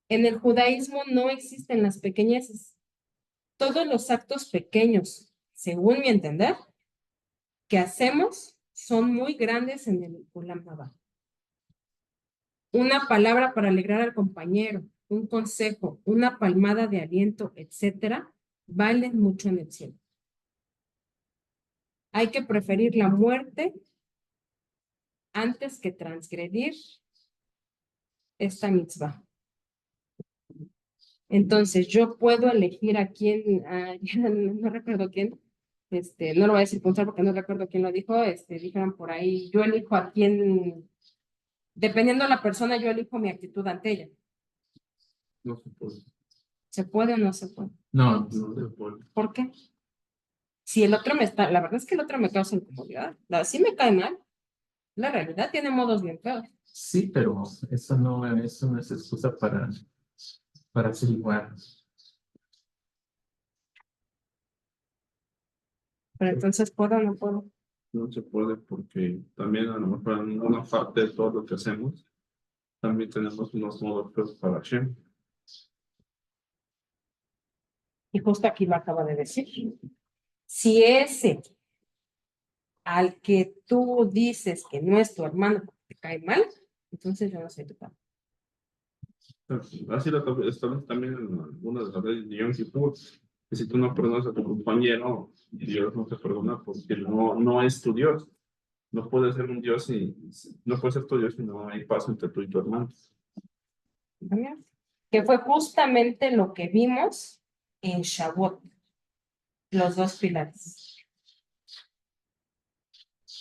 En el judaísmo no existen las pequeñeces. Todos los actos pequeños, según mi entender, que hacemos son muy grandes en el Olam Haba. Una palabra para alegrar al compañero, un consejo, una palmada de aliento, etcétera, valen mucho en el cielo. Hay que preferir la muerte antes que transgredir esta mitzvah. Entonces, yo puedo elegir a quién, no recuerdo quién, no lo voy a decir puntual porque no recuerdo quién lo dijo, dijeron por ahí, yo elijo a quién, dependiendo de la persona, yo elijo mi actitud ante ella. No se puede. ¿Se puede o no se puede? No, No se puede. ¿Por qué? Si el otro la verdad es que el otro me causa incomodidad, sí me cae mal, la realidad tiene modos bien feos. sí, pero eso no es excusa para para hacer igual. Pero entonces, ¿puedo o no puedo? No se puede porque también a lo mejor en una parte de todo lo que hacemos, también tenemos unos modos para acción. Y justo aquí lo acaba de decir. Si ese al que tú dices que no es tu hermano porque te cae mal, entonces yo no soy tu padre. Así lo establece también en algunas de las leyes de Yom Kippur, que si tú no perdonas a tu compañero, Dios no te perdona porque no es tu Dios. No puede ser un Dios y no puede ser tu Dios si no hay paz entre tú y tu hermano. Que fue justamente lo que vimos en Shavuot, los dos pilares.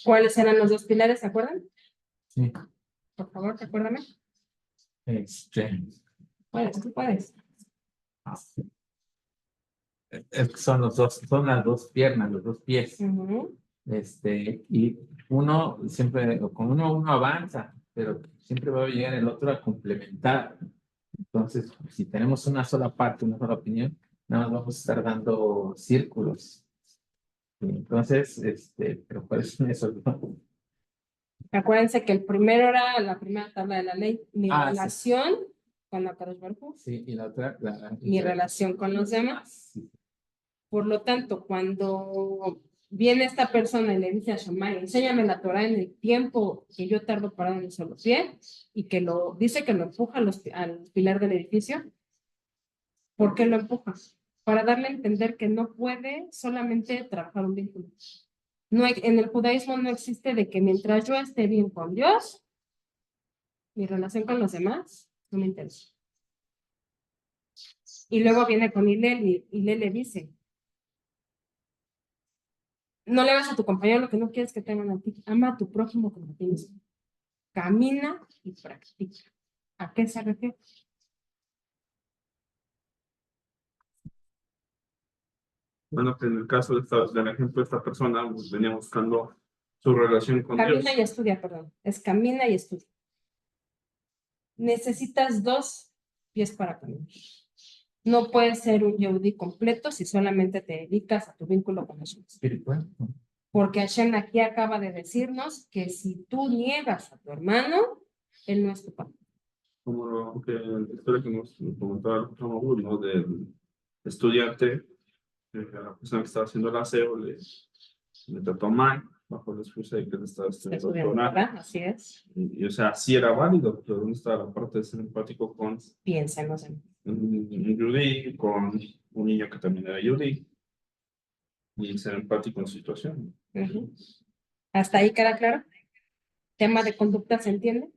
¿Cuáles eran los dos pilares? ¿Se acuerdan? Sí. Por favor, recuérdame. Tú puedes. Son los dos, son las dos piernas, los dos pies. Ujú. Y uno siempre, o con uno avanza, pero siempre va a llegar el otro a complementar. Entonces, si tenemos una sola parte, una sola opinión, nada más vamos a estar dando círculos. Entonces, pero ¿cuáles son esos? Acuérdense que el primero era la primera tabla de la ley, mi Sí. relación con la Kadosh Baruj Hu, Sí, y la otra, mi relación con los demás. Sí. Por lo tanto, cuando viene esta persona y le dice a Shammai, enséñame la Torah en el tiempo que yo tardo parado en un solo pie, y que dice que lo empuja al pilar del edificio, ¿por qué lo empuja? Para darle a entender que no puede solamente trabajar un vínculo. En el judaísmo no existe de que mientras yo esté bien con Dios, mi relación con los demás no me interesa. Y luego viene con Hillel y Hillel le dice, no le hagas a tu compañero lo que no quieres que tengan a ti. Ama a tu prójimo como a ti mismo. Camina y practica. ¿A qué se refiere? Bueno, que en el caso del ejemplo de esta persona, pues, venía buscando su relación con Dios. Camina y estudia, perdón. Es camina y estudia. Necesitas dos pies para caminar. No puedes ser un Yehudi completo si solamente te dedicas a tu vínculo con Jesús. Espiritual. Porque Hashem aquí acaba de decirnos que si tú niegas a tu hermano, él no es tu padre. Como la historia que nos comentaba el ¿no? Del estudiante, la persona que estaba haciendo el aseo le trató mal, bajo la excusa de que le estaba estudiando Torah. ¿Verdad? Así es. O sea, sí era válido, pero ¿dónde está la parte de ser empático con Piensa en los demás. un yudí, con un niño que también era yudí, y ser empático en su situación? Uh-huh. ¿Hasta ahí queda claro? Tema de conducta, ¿se entiende?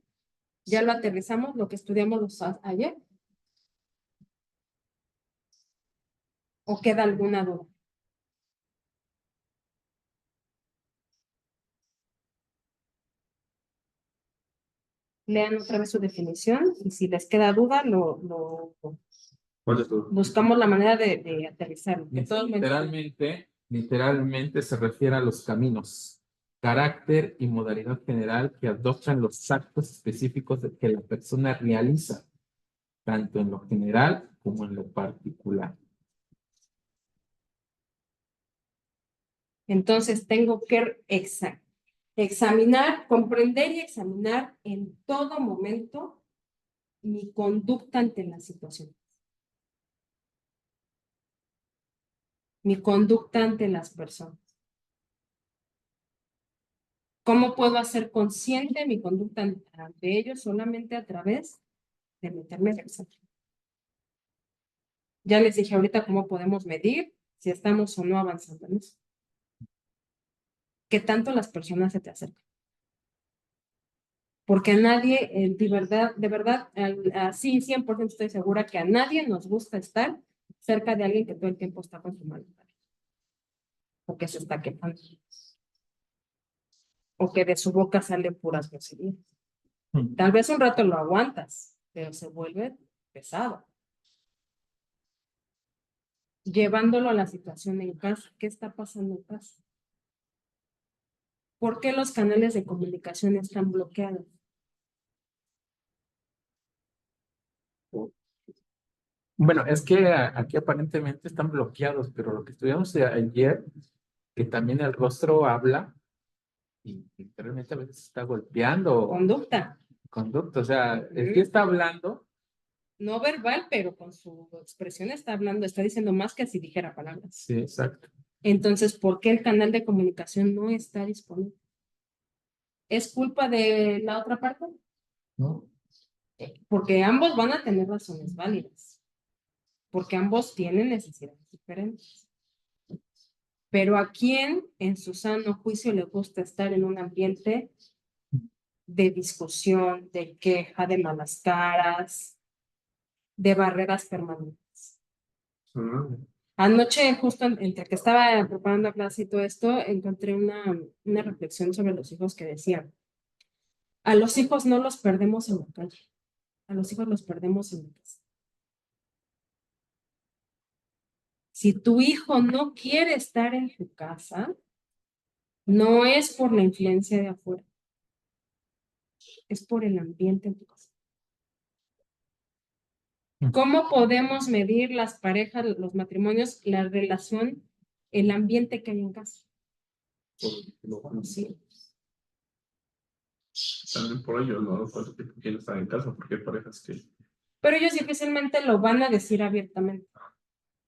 Ya lo aterrizamos, lo que estudiamos ayer. ¿O queda alguna duda? Lean otra vez su definición y si les queda duda, ¿Cuál es tu? buscamos la manera de aterrizarlo. Que todos Literalmente se refiere a los caminos, carácter y modalidad general que adoptan los actos específicos que la persona realiza, tanto en lo general como en lo particular. Entonces tengo que examinar, comprender y examinar en todo momento mi conducta ante la situación. Mi conducta ante las personas. ¿Cómo puedo hacer consciente mi conducta ante ellos? Solamente a través de meterme en el examen. Ya les dije ahorita cómo podemos medir si estamos o no avanzando en eso. ¿Qué tanto las personas se te acercan? Porque a nadie, de verdad, así 100% estoy segura que a nadie nos gusta estar cerca de alguien que todo el tiempo está con su mano. O que se está quejando. O que de su boca salen puras groserías. Tal vez un rato lo aguantas, pero se vuelve pesado. Llevándolo a la situación en casa. ¿Qué está pasando en casa? ¿Por qué los canales de comunicación están bloqueados? Bueno, es que aquí aparentemente están bloqueados, pero lo que estudiamos ayer, que también el rostro habla y realmente a veces está golpeando Conducta, conducto, o sea, el que está hablando, no verbal, pero con su expresión está hablando, está diciendo más que si dijera palabras. sí, exacto. Entonces, ¿por qué el canal de comunicación no está disponible? ¿Es culpa de la otra parte? ¿No? Porque ambos van a tener razones válidas, porque ambos tienen necesidades diferentes. Pero ¿a quién en su sano juicio le gusta estar en un ambiente de discusión, de queja, de malas caras, de barreras permanentes? Ah, Anoche, justo entre que estaba preparando la clase y todo esto, encontré una reflexión sobre los hijos que decían, a los hijos no los perdemos en la calle, a los hijos los perdemos en la casa. Si tu hijo no quiere estar en tu casa, no es por la influencia de afuera, es por el ambiente en tu casa. ¿Cómo podemos medir las parejas, los matrimonios, la relación, el ambiente que hay en casa? Sí. también por ello, ¿no? Cuánto tiempo quieren estar en casa, porque hay parejas que... Pero ellos difícilmente lo van a decir abiertamente.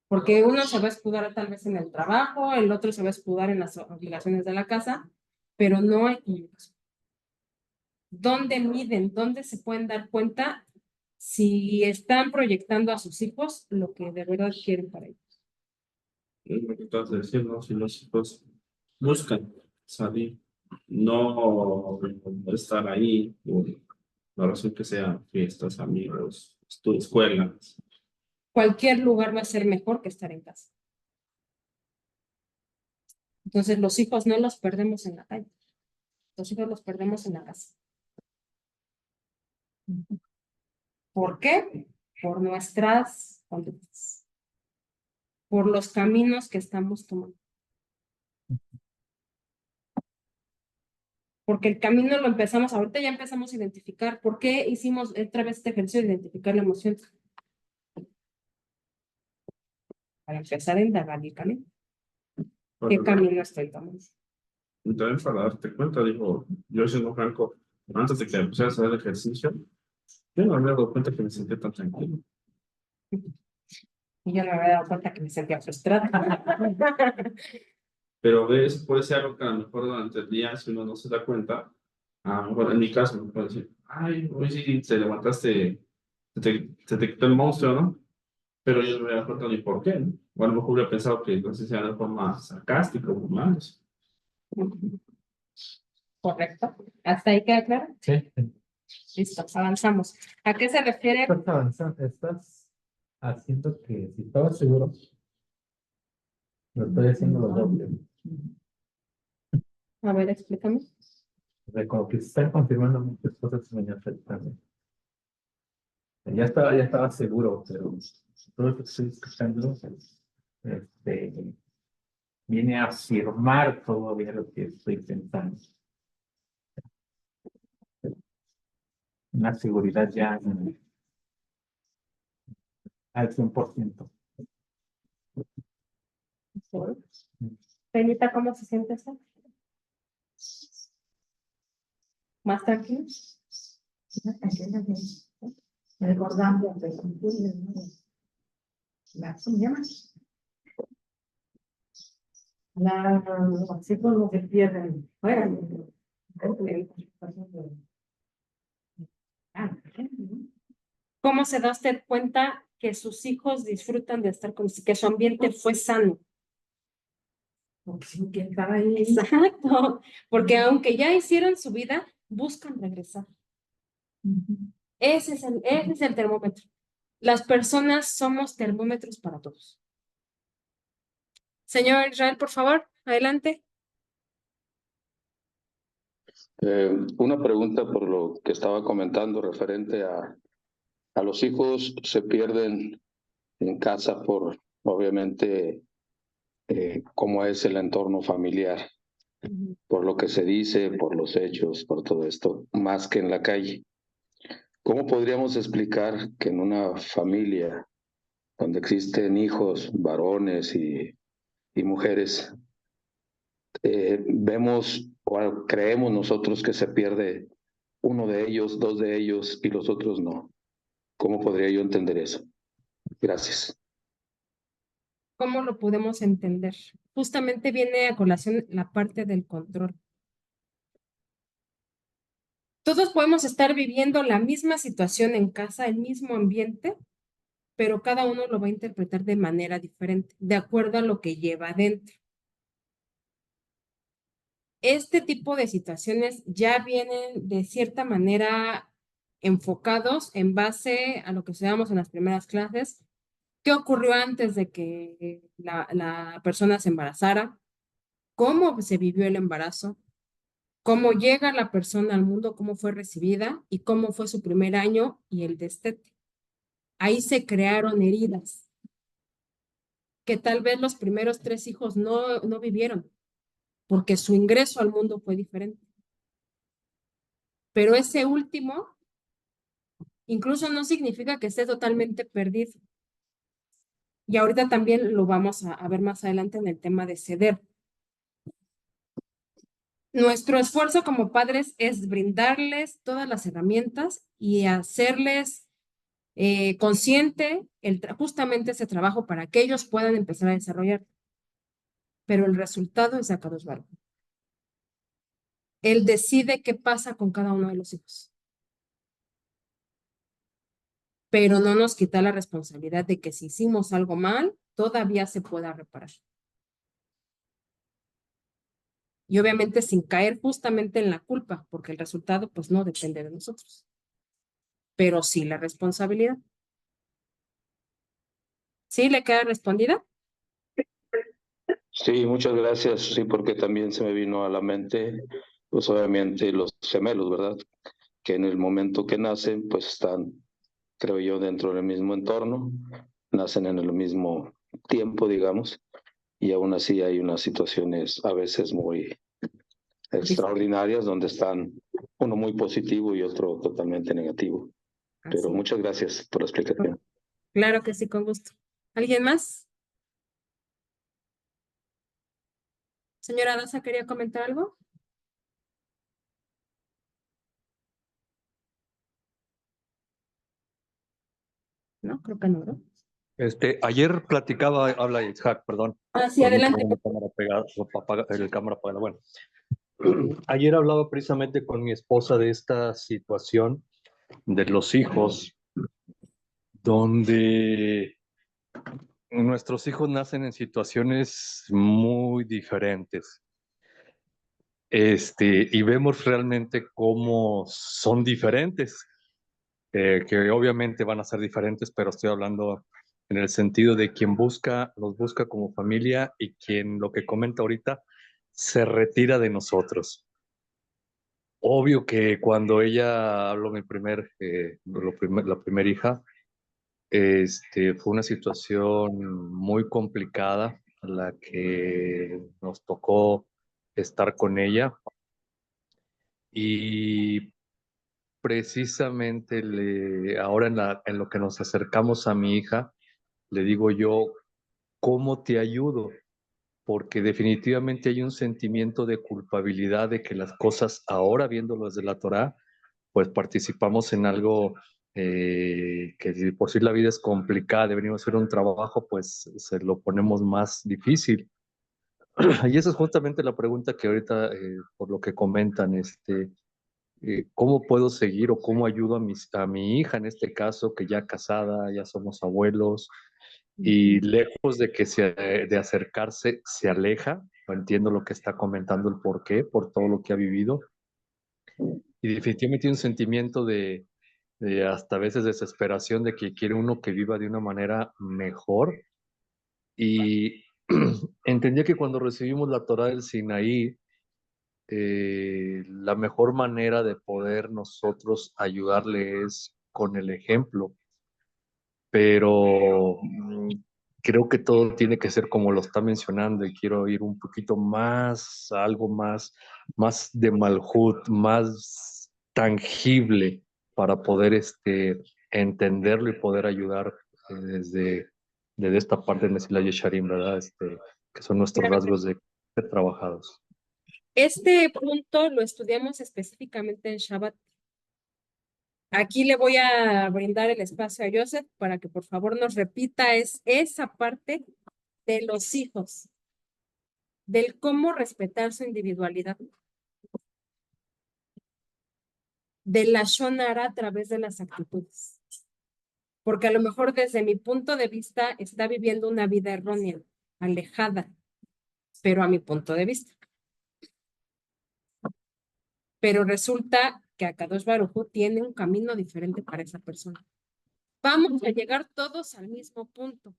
Porque uno se va a escudar tal vez en el trabajo, el otro se va a escudar en las obligaciones de la casa, pero no hay comunicación. ¿Dónde miden? ¿Dónde se pueden dar cuenta si están proyectando a sus hijos lo que de verdad quieren para ellos? Es lo que acabas de decir, ¿no? Si los hijos buscan salir, no estar ahí, por la razón que sea, fiestas, amigos, escuela. Cualquier lugar va a ser mejor que estar en casa. Entonces los hijos no los perdemos en la calle, los hijos los perdemos en la casa. ¿Por qué? Por nuestras conductas, por los caminos que estamos tomando. Porque el camino lo empezamos, ahorita ya empezamos a identificar. ¿Por qué hicimos otra vez este ejercicio de identificar la emoción? Para empezar a indagar el camino. ¿Qué camino estoy tomando? Y también para darte cuenta, dijo, yo siendo franco, antes de que empecé a hacer el ejercicio, yo no me había dado cuenta que me sentía tan tranquilo. Y yo no me había dado cuenta que me sentía frustrada. Pero eso puede ser algo que a lo mejor durante el día, si uno no se da cuenta, a lo mejor en mi caso me puede decir, ay, hoy sí te levantaste, se te quitó el monstruo, ¿no? Pero yo no me había cuenta ni por qué, ¿no? O a lo mejor hubiera pensado que entonces sea de forma sarcástica o burlándose. Correcto. ¿Hasta ahí queda claro? Sí. Listo, avanzamos. ¿A qué se refiere? Estás avanzando, estás haciendo que, si estabas seguro, lo estoy haciendo lo doble. A ver, explícame. O sea, como que se están confirmando muchas cosas que me afectan. Ya estaba seguro, pero todo lo que estoy escuchando viene a afirmar todavía lo que estoy pensando. Una seguridad ya al 100%. Penita, ¿cómo se siente eso? ¿Más tranquilo? Recordando que ¿cómo se llama? Así como que pierden fuera. ¿Cómo se da usted cuenta que sus hijos disfrutan de estar con usted, que su ambiente fue sano? Porque sí que estaba ahí. Exacto, porque aunque ya hicieron su vida, buscan regresar. Ese es el termómetro. Las personas somos termómetros para todos. Señor Israel, por favor, adelante. Una pregunta por lo que estaba comentando referente a los hijos se pierden en casa por, obviamente, cómo es el entorno familiar, por lo que se dice, por los hechos, por todo esto, más que en la calle. ¿Cómo podríamos explicar que en una familia donde existen hijos, varones y mujeres, vemos o creemos nosotros que se pierde uno de ellos, dos de ellos y los otros no. ¿Cómo podría yo entender eso? Gracias. ¿Cómo lo podemos entender? Justamente viene a colación la parte del control. Todos podemos estar viviendo la misma situación en casa, el mismo ambiente, pero cada uno lo va a interpretar de manera diferente, de acuerdo a lo que lleva adentro. Este tipo de situaciones ya vienen de cierta manera enfocados en base a lo que estudiamos en las primeras clases. ¿Qué ocurrió antes de que la persona se embarazara? ¿Cómo se vivió el embarazo? ¿Cómo llega la persona al mundo? ¿Cómo fue recibida? ¿Y cómo fue su primer año y el destete? Ahí se crearon heridas que tal vez los primeros 3 hijos no vivieron, porque su ingreso al mundo fue diferente. Pero ese último incluso no significa que esté totalmente perdido. Y ahorita también lo vamos a ver más adelante en el tema de ceder. Nuestro esfuerzo como padres es brindarles todas las herramientas y hacerles consciente justamente ese trabajo para que ellos puedan empezar a desarrollar. Pero el resultado es de cada usuario. Él decide qué pasa con cada uno de los hijos. Pero no nos quita la responsabilidad de que si hicimos algo mal, todavía se pueda reparar. Y obviamente sin caer justamente en la culpa, porque el resultado pues no depende de nosotros, pero sí la responsabilidad. ¿Sí le queda respondida? Sí, muchas gracias. Sí, porque también se me vino a la mente, pues obviamente los gemelos, ¿verdad? Que en el momento que nacen, pues están, creo yo, dentro del mismo entorno, nacen en el mismo tiempo, digamos, y aún así hay unas situaciones a veces muy extraordinarias donde están uno muy positivo y otro totalmente negativo. Pero Así. muchas gracias por la explicación. Claro que sí, con gusto. ¿Alguien más? Señora Daza, ¿quería comentar algo? No, creo que no, ¿no? Ayer platicaba, habla Isaac, perdón, Ah, sí, por no adelante. tener la cámara pegada, el cámara apagada. Bueno, ayer hablaba precisamente con mi esposa de esta situación de los hijos, donde nuestros hijos nacen en situaciones muy diferentes. Y vemos realmente cómo son diferentes, que obviamente van a ser diferentes, pero estoy hablando en el sentido de quien los busca como familia y quien, lo que comenta ahorita, se retira de nosotros. Obvio que cuando ella habló la primera hija, fue una situación muy complicada la que nos tocó estar con ella y precisamente ahora en lo que nos acercamos a mi hija, le digo yo, ¿cómo te ayudo? Porque definitivamente hay un sentimiento de culpabilidad de que las cosas, ahora viéndolo desde la Torá, pues participamos en algo que si por sí la vida es complicada, venimos a hacer un trabajo, pues se lo ponemos más difícil. Y esa es justamente la pregunta que ahorita, por lo que comentan, ¿cómo puedo seguir o cómo ayudo a mi hija en este caso, que ya casada, ya somos abuelos, y lejos de que de acercarse, se aleja? No entiendo lo que está comentando, el por qué, por todo lo que ha vivido. Y definitivamente tiene un sentimiento de hasta a veces desesperación de que quiere uno que viva de una manera mejor. Y entendía que cuando recibimos la Torá del Sinaí, la mejor manera de poder nosotros ayudarle es con el ejemplo, pero creo que todo tiene que ser como lo está mencionando y quiero ir un poquito más, algo más de Malhut, más tangible para poder entenderlo y poder ayudar desde de esta parte de Mesilat Yesharim, ¿verdad? Que son nuestros rasgos de ser trabajados. Este punto lo estudiamos específicamente en Shabbat. Aquí le voy a brindar el espacio a Joseph para que por favor nos repita esa parte de los hijos, del cómo respetar su individualidad, de la Shonara a través de las actitudes. Porque a lo mejor desde mi punto de vista está viviendo una vida errónea, alejada, pero a mi punto de vista. Pero resulta que Akadosh Baruj Hu tiene un camino diferente para esa persona. Vamos a llegar todos al mismo punto,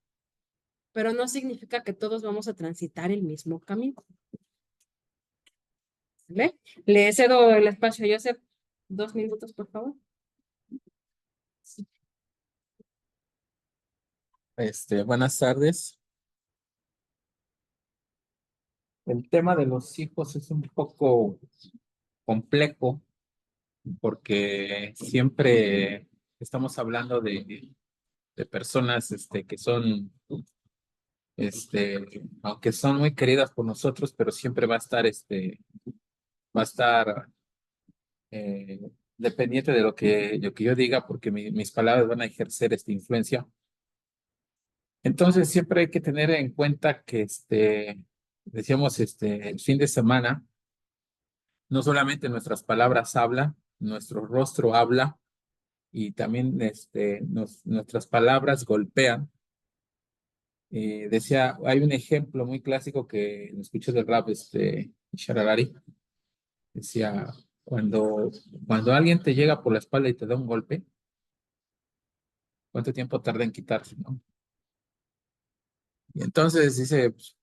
pero no significa que todos vamos a transitar el mismo camino. ¿Vale? Le cedo el espacio a Joseph. 2 minutos, por favor. Buenas tardes. El tema de los hijos es un poco complejo porque siempre estamos hablando de personas que son, aunque son muy queridas por nosotros, pero siempre va a estar dependiente de lo que yo diga, porque mis palabras van a ejercer esta influencia. Entonces siempre hay que tener en cuenta que decíamos el fin de semana, no solamente nuestras palabras hablan, nuestro rostro habla y también nuestras palabras golpean. Decía, hay un ejemplo muy clásico que escuché del rap, Shararari. Decía, cuando alguien te llega por la espalda y te da un golpe, ¿cuánto tiempo tarda en quitarse, no? Y entonces dice, pues,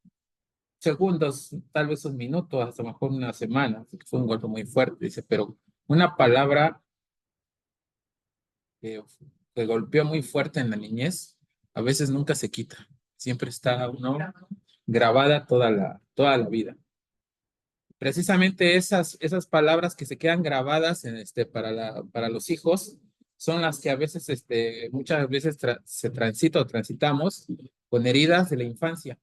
segundos, tal vez un minuto, hasta mejor una semana, porque fue un golpe muy fuerte, dice, pero una palabra que golpeó muy fuerte en la niñez, a veces nunca se quita, siempre está uno grabada toda la vida. Precisamente esas palabras que se quedan grabadas para los hijos son las que a veces, muchas veces transitamos con heridas de la infancia.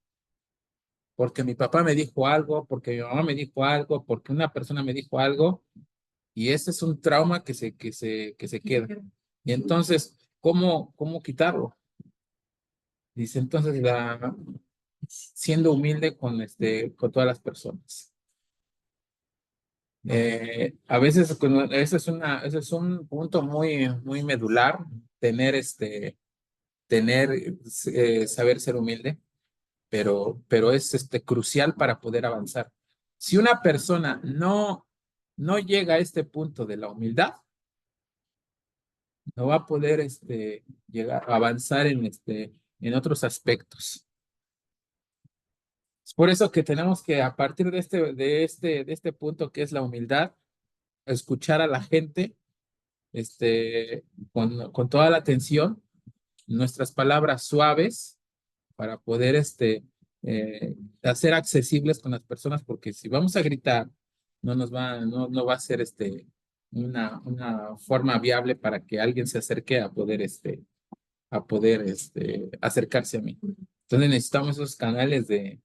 Porque mi papá me dijo algo, porque mi mamá me dijo algo, porque una persona me dijo algo, y ese es un trauma que se queda. Y entonces, ¿cómo quitarlo? Dice entonces, siendo humilde con todas las personas. A veces, ese es un punto muy medular, saber ser humilde, pero es crucial para poder avanzar. Si una persona no llega a este punto de la humildad, no va a poder llegar a avanzar en otros aspectos. Es por eso que tenemos que, a partir de este punto que es la humildad, escuchar a la gente con toda la atención, nuestras palabras suaves para poder hacer accesibles con las personas, porque si vamos a gritar, no va a ser una forma viable para que alguien se acerque a poder acercarse a mí. Entonces necesitamos esos canales de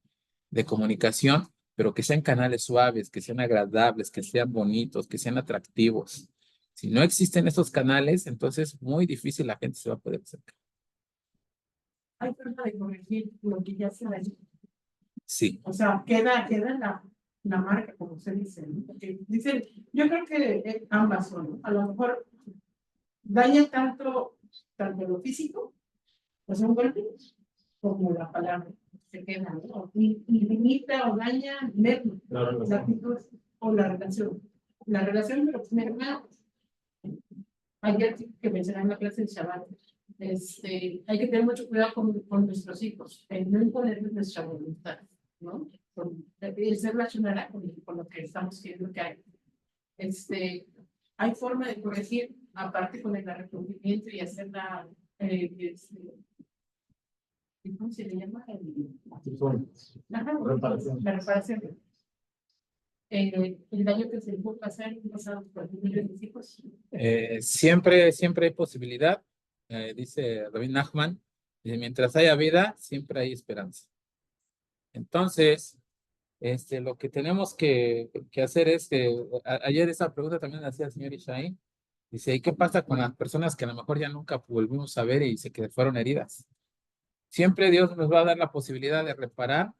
comunicación, pero que sean canales suaves, que sean agradables, que sean bonitos, que sean atractivos. Si no existen esos canales, entonces muy difícil la gente se va a poder acercar. Hay forma de corregir lo que ya se dañó. Sí. O sea, queda la marca, como se dice, ¿no? Porque dicen, yo creo que ambas son, ¿no? A lo mejor daña tanto lo físico, o sea, un golpe, como la palabra se queda, ¿no? Y limita o daña menos la actitud o la relación. La relación, pero ayer que mencioné en la clase de Shabbat, hay que tener mucho cuidado con nuestros hijos, no imponerles nuestra voluntad, ¿no? El ser relacionada con lo que estamos viendo que hay. Hay forma de corregir, aparte con el arrepentimiento y hacer ¿cómo se le llama? La reparación. El daño que se le puede pasar en pasado por mis hijos. Siempre hay posibilidad, dice Rabbi Nachman, Y mientras haya vida, siempre hay esperanza. Entonces, lo que tenemos que hacer es que, ayer esa pregunta también la hacía el señor Ishaí, dice, ¿y qué pasa con las personas que a lo mejor ya nunca volvimos a ver y se que fueron heridas? Siempre Dios nos va a dar la posibilidad de reparar,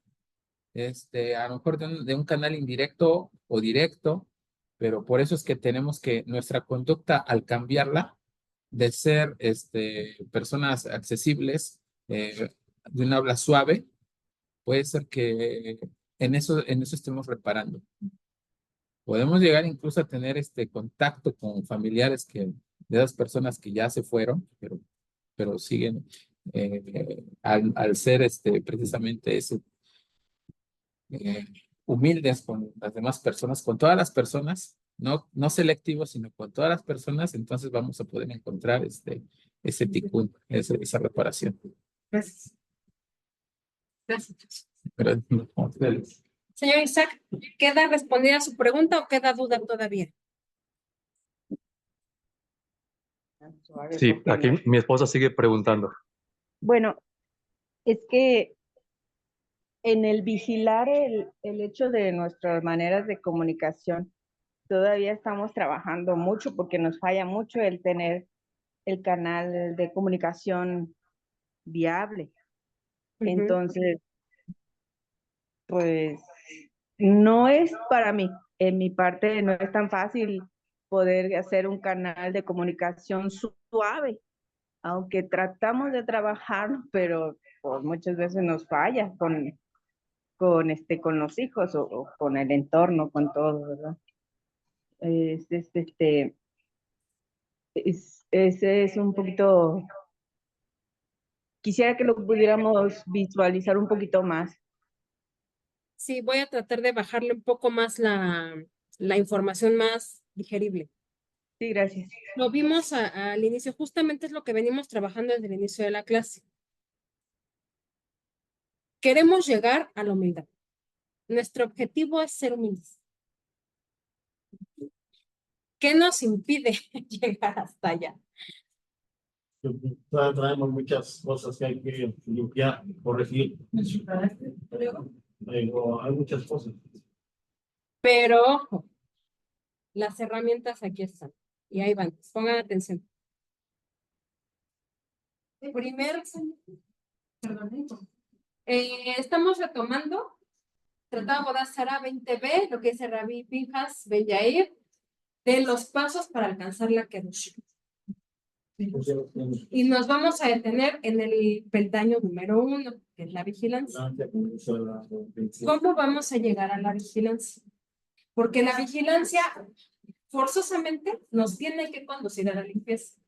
a lo mejor de un canal indirecto o directo, pero por eso es que tenemos que nuestra conducta al cambiarla de ser personas accesibles, de un habla suave, puede ser que en eso estemos reparando. Podemos llegar incluso a tener contacto con familiares de las personas que ya se fueron, pero siguen al ser precisamente eso, humildes con las demás personas, con todas las personas, no selectivos, sino con todas las personas, entonces vamos a poder encontrar ese ticún, esa reparación. Gracias. Gracias. Pero, Señor Isaac, ¿queda respondida su pregunta o queda duda todavía? Sí, aquí mi esposa sigue preguntando. Bueno, es que en el vigilar el hecho de nuestras maneras de comunicación, todavía estamos trabajando mucho porque nos falla mucho el tener el canal de comunicación viable. Entonces, pues no es para mí, en mi parte no es tan fácil poder hacer un canal de comunicación suave, aunque tratamos de trabajar, pero pues, muchas veces nos falla con los hijos o con el entorno, con todo, ¿verdad? Ese es un poquito, quisiera que lo pudiéramos visualizar un poquito más. Sí, voy a tratar de bajarle un poco más la información más digerible. Sí, gracias. Lo vimos al inicio, justamente es lo que venimos trabajando desde el inicio de la clase. Queremos llegar a la humildad. Nuestro objetivo es ser humildes. ¿Qué nos impide llegar hasta allá? Todavía traemos muchas cosas que hay que limpiar, corregir. Hay muchas cosas. Pero ojo, las herramientas aquí están. Y ahí van, pongan atención. Primero, estamos retomando Tratado Bodas Sara 20b, lo que dice Rabbi Pinhas Ben Yair, de los pasos para alcanzar la Kedush. Y nos vamos a detener en el peldaño número 1, que es la vigilancia. ¿Cómo vamos a llegar a la vigilancia? Porque la vigilancia forzosamente nos tiene que conducir a la limpieza.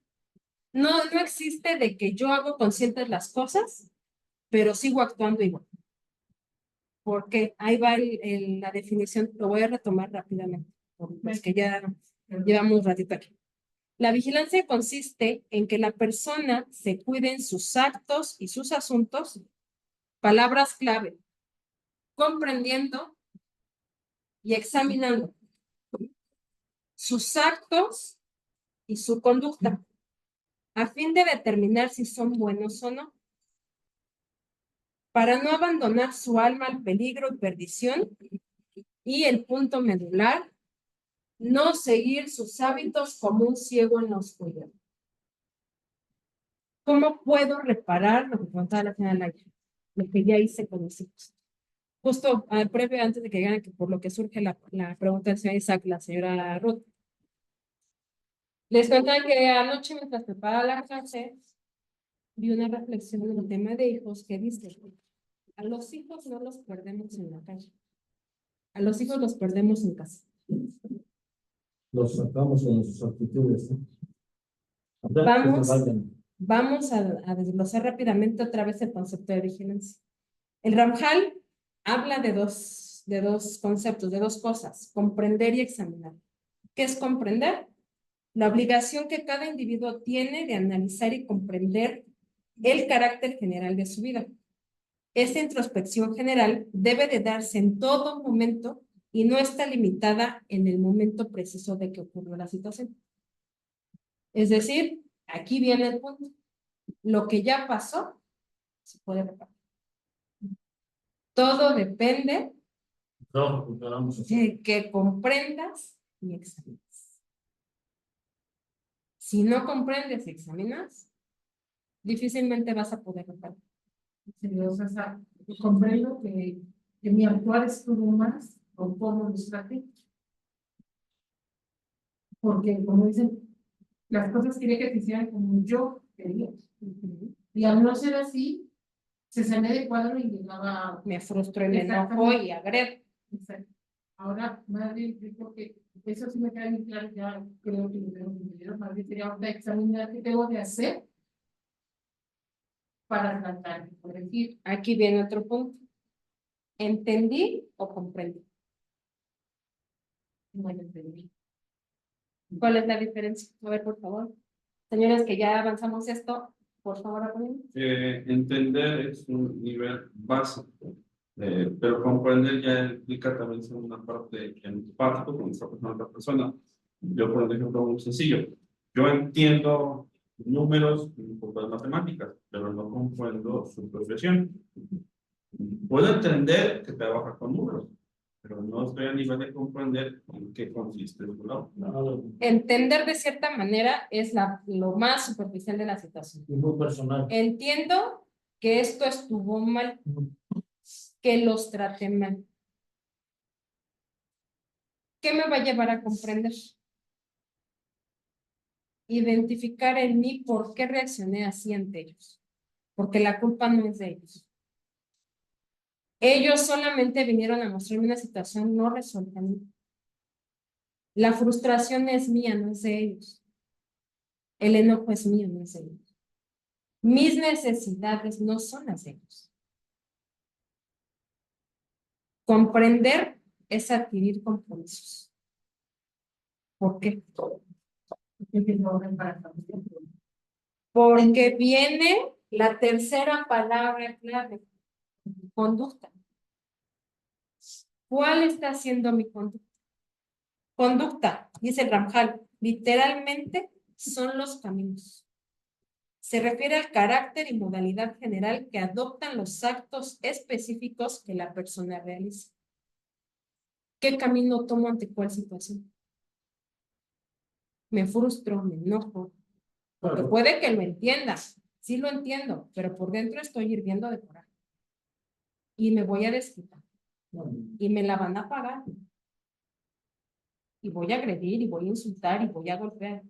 No existe de que yo hago conscientes las cosas, pero sigo actuando igual. Porque ahí va la definición, lo voy a retomar rápidamente, porque que ya llevamos un ratito aquí. La vigilancia consiste en que la persona se cuide en sus actos y sus asuntos, palabras clave, comprendiendo y examinando sus actos y su conducta, a fin de determinar si son buenos o no, para no abandonar su alma al peligro y perdición, y el punto medular, no seguir sus hábitos como un ciego en la oscuridad. ¿Cómo puedo reparar lo que contaba la señora Laia? Lo que ya hice con mis hijos. Justo previo, antes de que digan que por lo que surge la pregunta del señor Isaac, la señora Ruth. Les contaba que anoche, mientras preparaba la clase, vi una reflexión en el tema de hijos que dice: a los hijos no los perdemos en la calle, a los hijos los perdemos en casa. Los sacamos en sus actitudes. Vamos a desglosar rápidamente otra vez el concepto de vigilancia. El Ramjal habla de dos conceptos, de dos cosas: comprender y examinar. ¿Qué es comprender? La obligación que cada individuo tiene de analizar y comprender el carácter general de su vida. Esta introspección general debe de darse en todo momento y no está limitada en el momento preciso de que ocurrió la situación. Es decir, aquí viene el punto. Lo que ya pasó, se puede reparar. Todo depende Trabajo que hagamos así. de que comprendas y examines. Si no comprendes y examinas, difícilmente vas a poder reparar. O sea, comprendo que mi actuar estuvo más o cómo lo traté. Porque, como dicen, las cosas quería que se hicieran como yo quería. Y al no ser así, se salía de cuadro y llegaba. Me frustro y me enojo y agredo. Exacto. Ahora, más bien, yo creo que eso sí me queda bien claro, ya creo que lo tengo entendido. Más bien sería ahorita examinar qué tengo de hacer para tratar de corregir. Aquí viene otro punto. ¿Entendí o comprendí? Bueno, entendí. ¿Cuál es la diferencia? A ver, por favor. Señores, que ya avanzamos esto, por favor, apoyen. Entender es un nivel básico, pero comprender ya implica también ser una parte empático con esa persona, otra persona. Yo, por ejemplo, muy sencillo. Yo entiendo números, un poco de matemáticas, pero no comprendo su profesión. Puedo entender que trabaja con números, pero no estoy a nivel de comprender en qué consiste el trabajo. Entender de cierta manera es lo más superficial de la situación. Y muy personal. Entiendo que esto estuvo mal, que los traté mal. ¿Qué me va a llevar a comprender? Identificar en mí por qué reaccioné así ante ellos. Porque la culpa no es de ellos. Ellos solamente vinieron a mostrarme una situación no resuelta. La frustración es mía, no es de ellos. El enojo es mío, no es de ellos. Mis necesidades no son las de ellos. Comprender es adquirir compromisos. ¿Por qué? Porque viene la tercera palabra clave, conducta. ¿Cuál está siendo mi conducta? Conducta, dice el Ramjal, literalmente son los caminos. Se refiere al carácter y modalidad general que adoptan los actos específicos que la persona realiza. ¿Qué camino tomo ante cuál situación? Me frustro, me enojo. Porque puede que lo entiendas, sí lo entiendo, pero por dentro estoy hirviendo de coraje. Y me voy a desquitar. Y me la van a pagar. Y voy a agredir, y voy a insultar, y voy a golpear.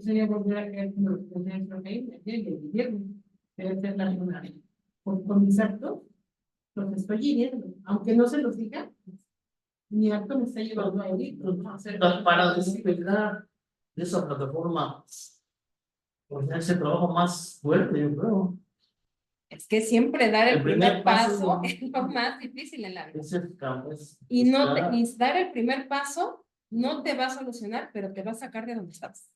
Sería volver a creer que lo que dentro de él, el viernes, debe ser la luna. Con mis actos, los estoy hiriendo. Aunque no se los diga, mi acto me está llevando a herirlos, ¿no? Para despegar de esa plataforma, pues ese trabajo más fuerte, yo creo. Es que siempre dar el primer paso es es lo más difícil en la vida. Es Y dar el primer paso no te va a solucionar, pero te va a sacar de donde estás.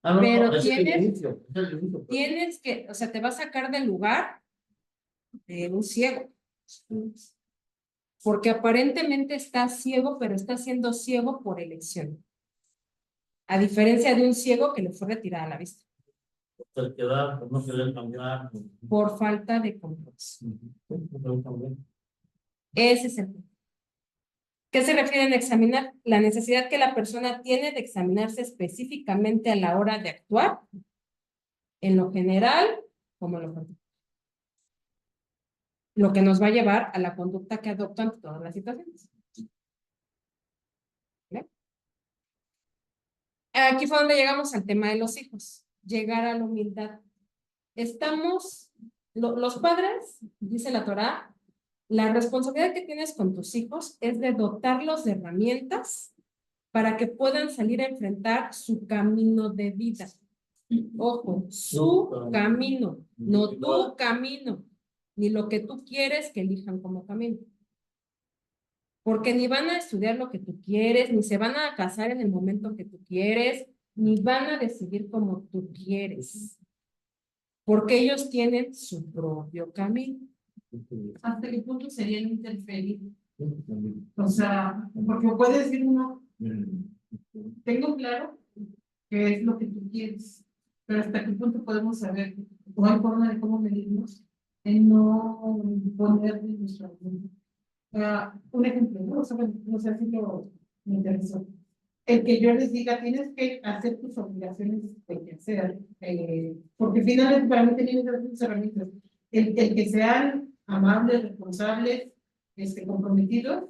Pero es el tienes inicio, es el inicio. Tienes que, o sea, te va a sacar del lugar de un ciego. Porque aparentemente estás ciego, pero estás siendo ciego por elección. A diferencia de un ciego que le fue retirada la vista. Por quedar, por no querer cambiar. Por falta de compromiso. Ese es el punto. ¿Qué se refiere en examinar? La necesidad que la persona tiene de examinarse específicamente a la hora de actuar, en lo general como en lo particular. Lo que nos va a llevar a la conducta que adoptan en todas las situaciones. ¿Bien? Aquí fue donde llegamos al tema de los hijos. Llegar a la humildad. Los padres, dice la Torá, la responsabilidad que tienes con tus hijos es de dotarlos de herramientas para que puedan salir a enfrentar su camino de vida. Ojo, su camino, no tu camino, ni lo que tú quieres que elijan como camino. Porque ni van a estudiar lo que tú quieres, ni se van a casar en el momento que tú quieres, ni van a decidir como tú quieres. Porque ellos tienen su propio camino. ¿Hasta qué punto sería el interferir? O sea, porque puede decir uno, tengo claro qué es lo que tú quieres, pero hasta qué punto podemos saber o hay forma de cómo medirnos, en no poner nuestra voluntad. Un ejemplo, ¿no? O sea, no sé si lo me interesó. El que yo les diga, tienes que hacer tus obligaciones de que hacer, porque finalmente para mí tienen tus herramientas. El que sean amables, responsables, comprometidos,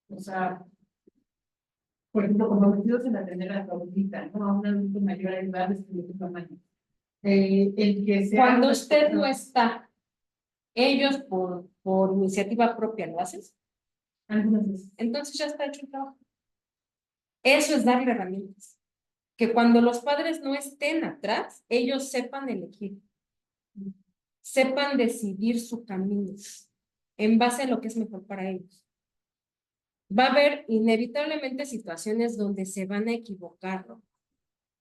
o sea, por ejemplo, comprometidos en atender a tu abuelita, ¿no? A un adulto mayor a edad de tu tamaño. El que sea Cuando usted no está, ellos por iniciativa propia lo hacen, algunas veces. entonces ya está hecho el trabajo. Eso es darle herramientas. Que cuando los padres no estén atrás, ellos sepan elegir, sepan decidir su camino en base a lo que es mejor para ellos. Va a haber inevitablemente situaciones donde se van a equivocar, ¿no?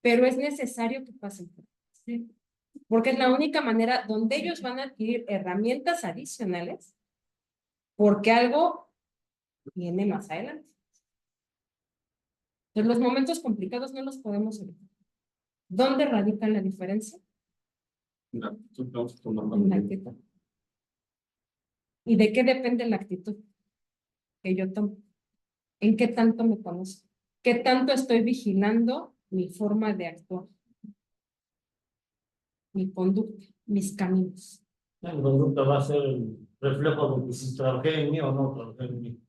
Pero es necesario que pasen por eso, porque es la única manera donde ellos van a adquirir herramientas adicionales, porque algo viene más adelante. Entonces, los momentos complicados no los podemos evitar. ¿Dónde radica la diferencia? No, vamos a tomar En la actitud. ¿Y de qué depende la actitud que yo tomo? ¿En qué tanto me conozco? ¿Qué tanto estoy vigilando mi forma de actuar? Mi conducta, mis caminos. La conducta va a ser el reflejo de que si trabajé en mí o no trabajé en mí,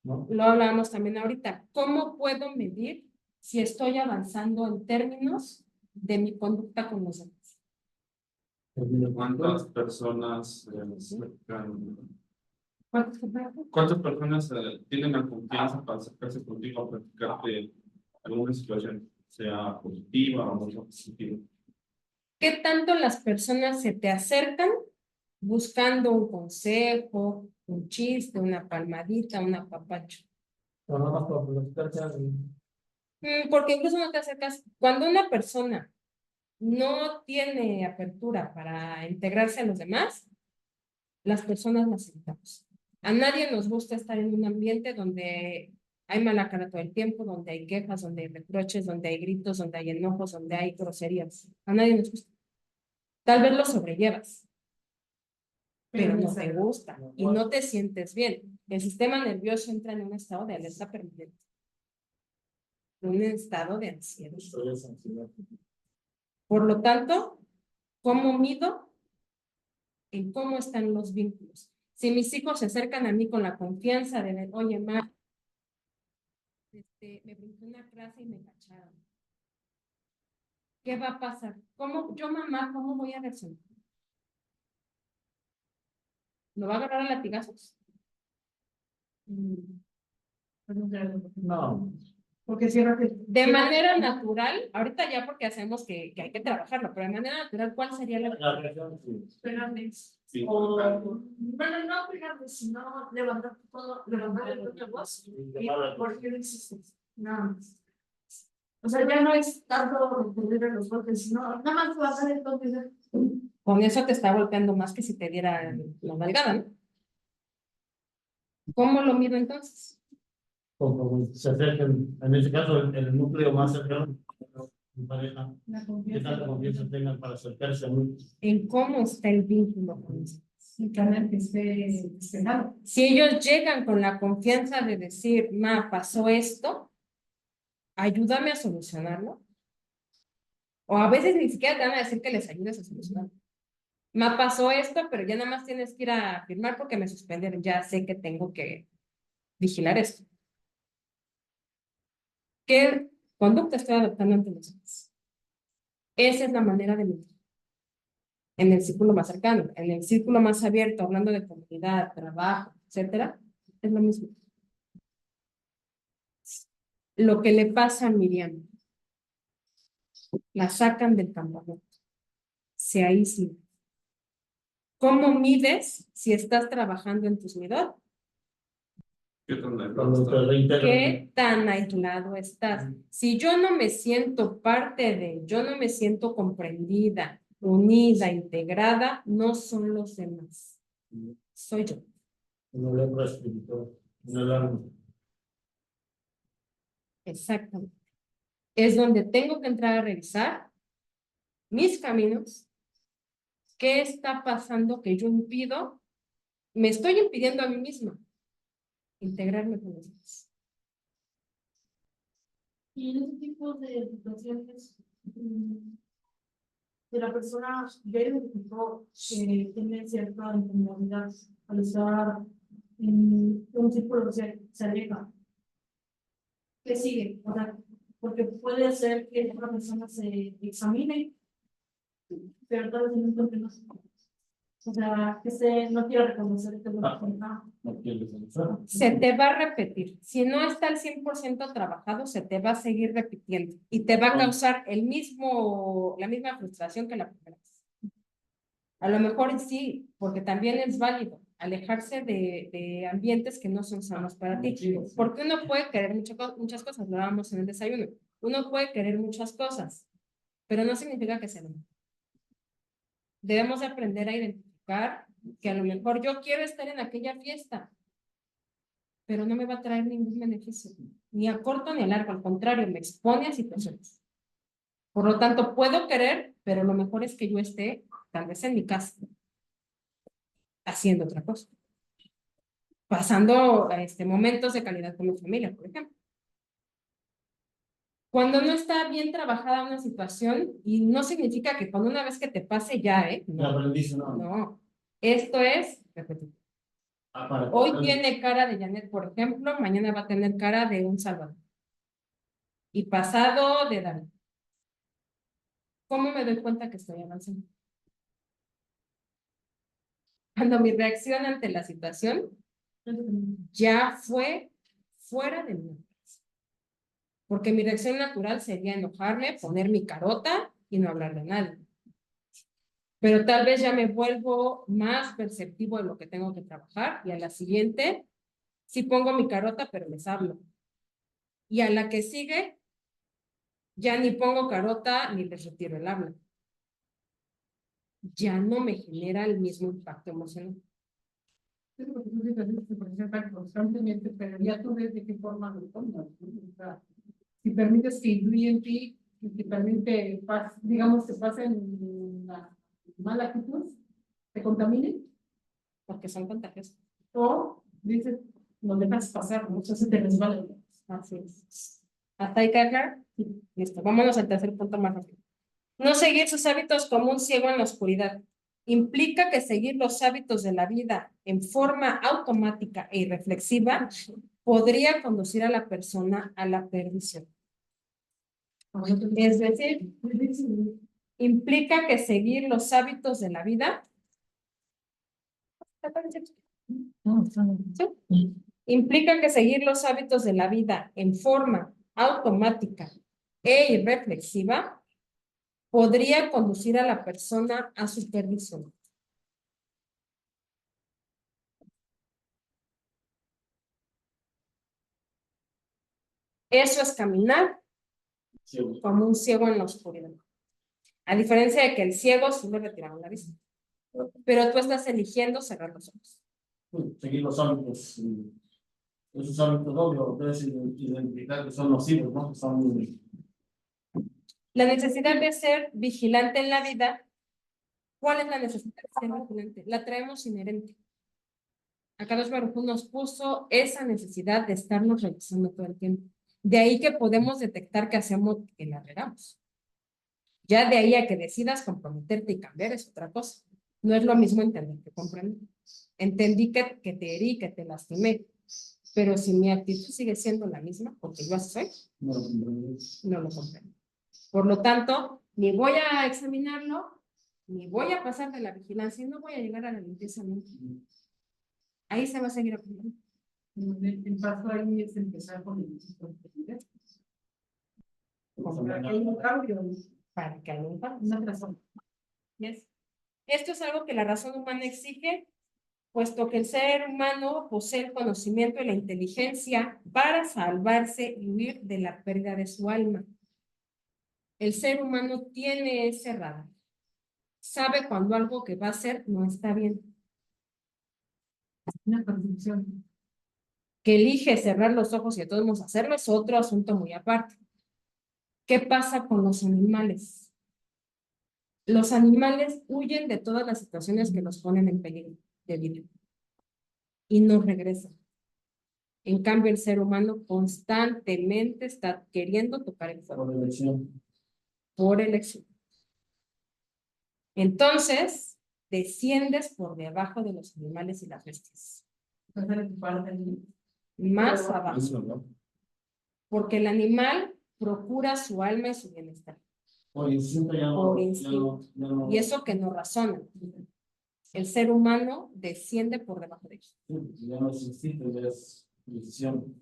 ¿no? Lo hablábamos también ahorita. ¿Cómo puedo medir si estoy avanzando en términos de mi conducta con los demás? ¿Cuántas personas ¿cuántas personas tienen la confianza para acercarse contigo a platicarte alguna situación, sea positiva o no positiva? ¿Qué tanto las personas se te acercan buscando un consejo, un chiste, una palmadita, un apapacho? O nada más para platicar alguien. Porque incluso no te acercas. Cuando una persona no tiene apertura para integrarse a los demás, las personas las evitamos. A nadie nos gusta estar en un ambiente donde hay mala cara todo el tiempo, donde hay quejas, donde hay reproches, donde hay gritos, donde hay enojos, donde hay groserías. A nadie nos gusta. Tal vez lo sobrellevas, pero no te gusta y no te sientes bien. El sistema nervioso entra en un estado de alerta permanente, un estado de ansiedad. Por lo tanto, ¿cómo mido? En cómo están los vínculos. Si mis hijos se acercan a mí con la confianza de, oye, ma, me brinqué una clase y me cacharon. ¿Qué va a pasar? ¿Cómo, yo, mamá, cómo voy a reaccionar? ¿Lo va a agarrar a latigazos? No. Porque cierra que De manera natural, ahorita ya porque hacemos que hay que trabajarlo, pero de manera natural, ¿cuál sería la reacción? Sí. espérame. Sí. O bueno, no pegarme, sino levantar todo, levantar el tono de voz. Y ¿por qué lo hiciste? Nada más. O sea, ya no es tanto recurrir a los golpes, sino nada más pasar el toque. Con eso te está golpeando más que si te diera la nalgada, ¿no? ¿Cómo lo mido entonces? Como se acerquen, en este caso, el núcleo más cercano, mi pareja, ¿qué tanta confianza tengan para acercarse a mí? En cómo está el vínculo con eso. Y canal que esté despejado. Si ellos llegan con la confianza de decir, ma, pasó esto, ayúdame a solucionarlo. O a veces ni siquiera te van a decir que les ayudes a solucionarlo. Ma, pasó esto, pero ya nada más tienes que ir a firmar porque me suspendieron. Ya sé que tengo que vigilar esto. ¿Qué conducta estoy adoptando ante los demás? Esa es la manera de medir. En el círculo más cercano, en el círculo más abierto, hablando de comunidad, trabajo, etcétera, es lo mismo. Lo que le pasa a Miriam, la sacan del campamento, se aísla. ¿Cómo mides si estás trabajando en tus midot? Cuando te reintegran. ¿Qué tan aislado estás? Si yo no me siento parte de, yo no me siento comprendida, unida, integrada, no son los demás. Soy yo. No le espiritual, no el alma. Exactamente. Es donde tengo que entrar a revisar mis caminos, ¿Qué está pasando que yo impido? Me estoy impidiendo a mí misma integrarme con los demás. Y en ese tipo de situaciones, que la persona ya identificó que tiene cierta incomodidad al estar en un círculo social, se aleja. ¿Qué sigue? O sea, porque puede ser que una persona se examine, pero tal vez en un momento no se. O sea, que no quiero reconocer que lo No quiere reconocer. Se te va a repetir. Si no está al 100% trabajado, se te va a seguir repitiendo y te va a causar la misma frustración que la primera vez. A lo mejor sí, porque también es válido alejarse de ambientes que no son sanos para ti. Porque uno puede querer muchas cosas, lo hablábamos en el desayuno. Uno puede querer muchas cosas, pero no significa que se lo. Debemos aprender a identificar que a lo mejor yo quiero estar en aquella fiesta, pero no me va a traer ningún beneficio, ni a corto ni a largo, al contrario, me expone a situaciones. Por lo tanto, puedo querer, pero lo mejor es que yo esté, tal vez en mi casa, haciendo otra cosa. Pasando momentos de calidad con mi familia, por ejemplo. Cuando no está bien trabajada una situación, y no significa que cuando una vez que te pase ya, Ya aprendiste, ¿no? no. Esto es repetir. Hoy tiene cara de Janet, por ejemplo, mañana va a tener cara de un Salvador. Y pasado de David. ¿Cómo me doy cuenta que estoy avanzando? Cuando mi reacción ante la situación ya fue fuera de mí. Porque mi reacción natural sería enojarme, poner mi carota y no hablar de nadie. Pero tal vez ya me vuelvo más perceptivo de lo que tengo que trabajar y a la siguiente sí pongo mi carota, pero les hablo. Y a la que sigue ya ni pongo carota ni les retiro el habla. Ya no me genera el mismo impacto emocional. Constantemente, pero ya tú ves de qué forma lo tomas. Si permites que influya en ti, y que también te pase, digamos, te pasen una mala actitud, te contamine, Porque son contagios. o dices, no dejas pasar, muchas veces te resbala. Así es. ¿Hasta ahí, Carla? Listo, vámonos al tercer punto más rápido. No seguir sus hábitos como un ciego en la oscuridad. Implica que seguir los hábitos de la vida en forma automática e irreflexiva podría conducir a la persona a la perdición. Es decir, implica que seguir los hábitos de la vida. ¿Sí? Implica que seguir los hábitos de la vida en forma automática e irreflexiva podría conducir a la persona a su perdición. Eso es caminar como un ciego en la oscuridad. A diferencia de que el ciego sí le retiraron la vista. Pero tú estás eligiendo cerrar los ojos. Seguir los hábitos. Esos hábitos obvios, debes identificar que son nocivos, ¿no? La necesidad de ser vigilante en la vida. ¿Cuál es la necesidad de ser vigilante? La traemos inherente. Akadosh Baruj Hu nos puso esa necesidad de estarnos revisando todo el tiempo. De ahí que podemos detectar que hacemos que la regamos. Ya de ahí a que decidas comprometerte y cambiar es otra cosa. No es lo mismo entender que comprender. Entendí que te herí, que te lastimé, pero si mi actitud sigue siendo la misma, porque yo así soy, no lo comprendo. Por lo tanto, ni voy a examinarlo, ni voy a pasar de la vigilancia y no voy a llegar a la limpieza nunca. Ahí se va a seguir aprendiendo. El paso ahí es empezar con el discurso. Para que haya un cambio. Para que haya un cambio. Una razón. Yes. Esto es algo que la razón humana exige, puesto que el ser humano posee el conocimiento y la inteligencia para salvarse y huir de la pérdida de su alma. El ser humano tiene ese radar. Sabe cuando algo que va a hacer no está bien. Una percepción. Que elige cerrar los ojos y a todos modos hacerlo es otro asunto muy aparte. ¿Qué pasa con los animales? Los animales huyen de todas las situaciones que los ponen en peligro de vida y no regresan. En cambio, el ser humano constantemente está queriendo tocar el fuego. Por elección. Por elección. Entonces, desciendes por debajo de los animales y las bestias. Más abajo. Eso, ¿no? Porque el animal procura su alma y su bienestar. Por instinto ya no. Por instinto. Y eso que no razona. El ser humano desciende por debajo de ellos. Ya no es instinto, ya es decisión.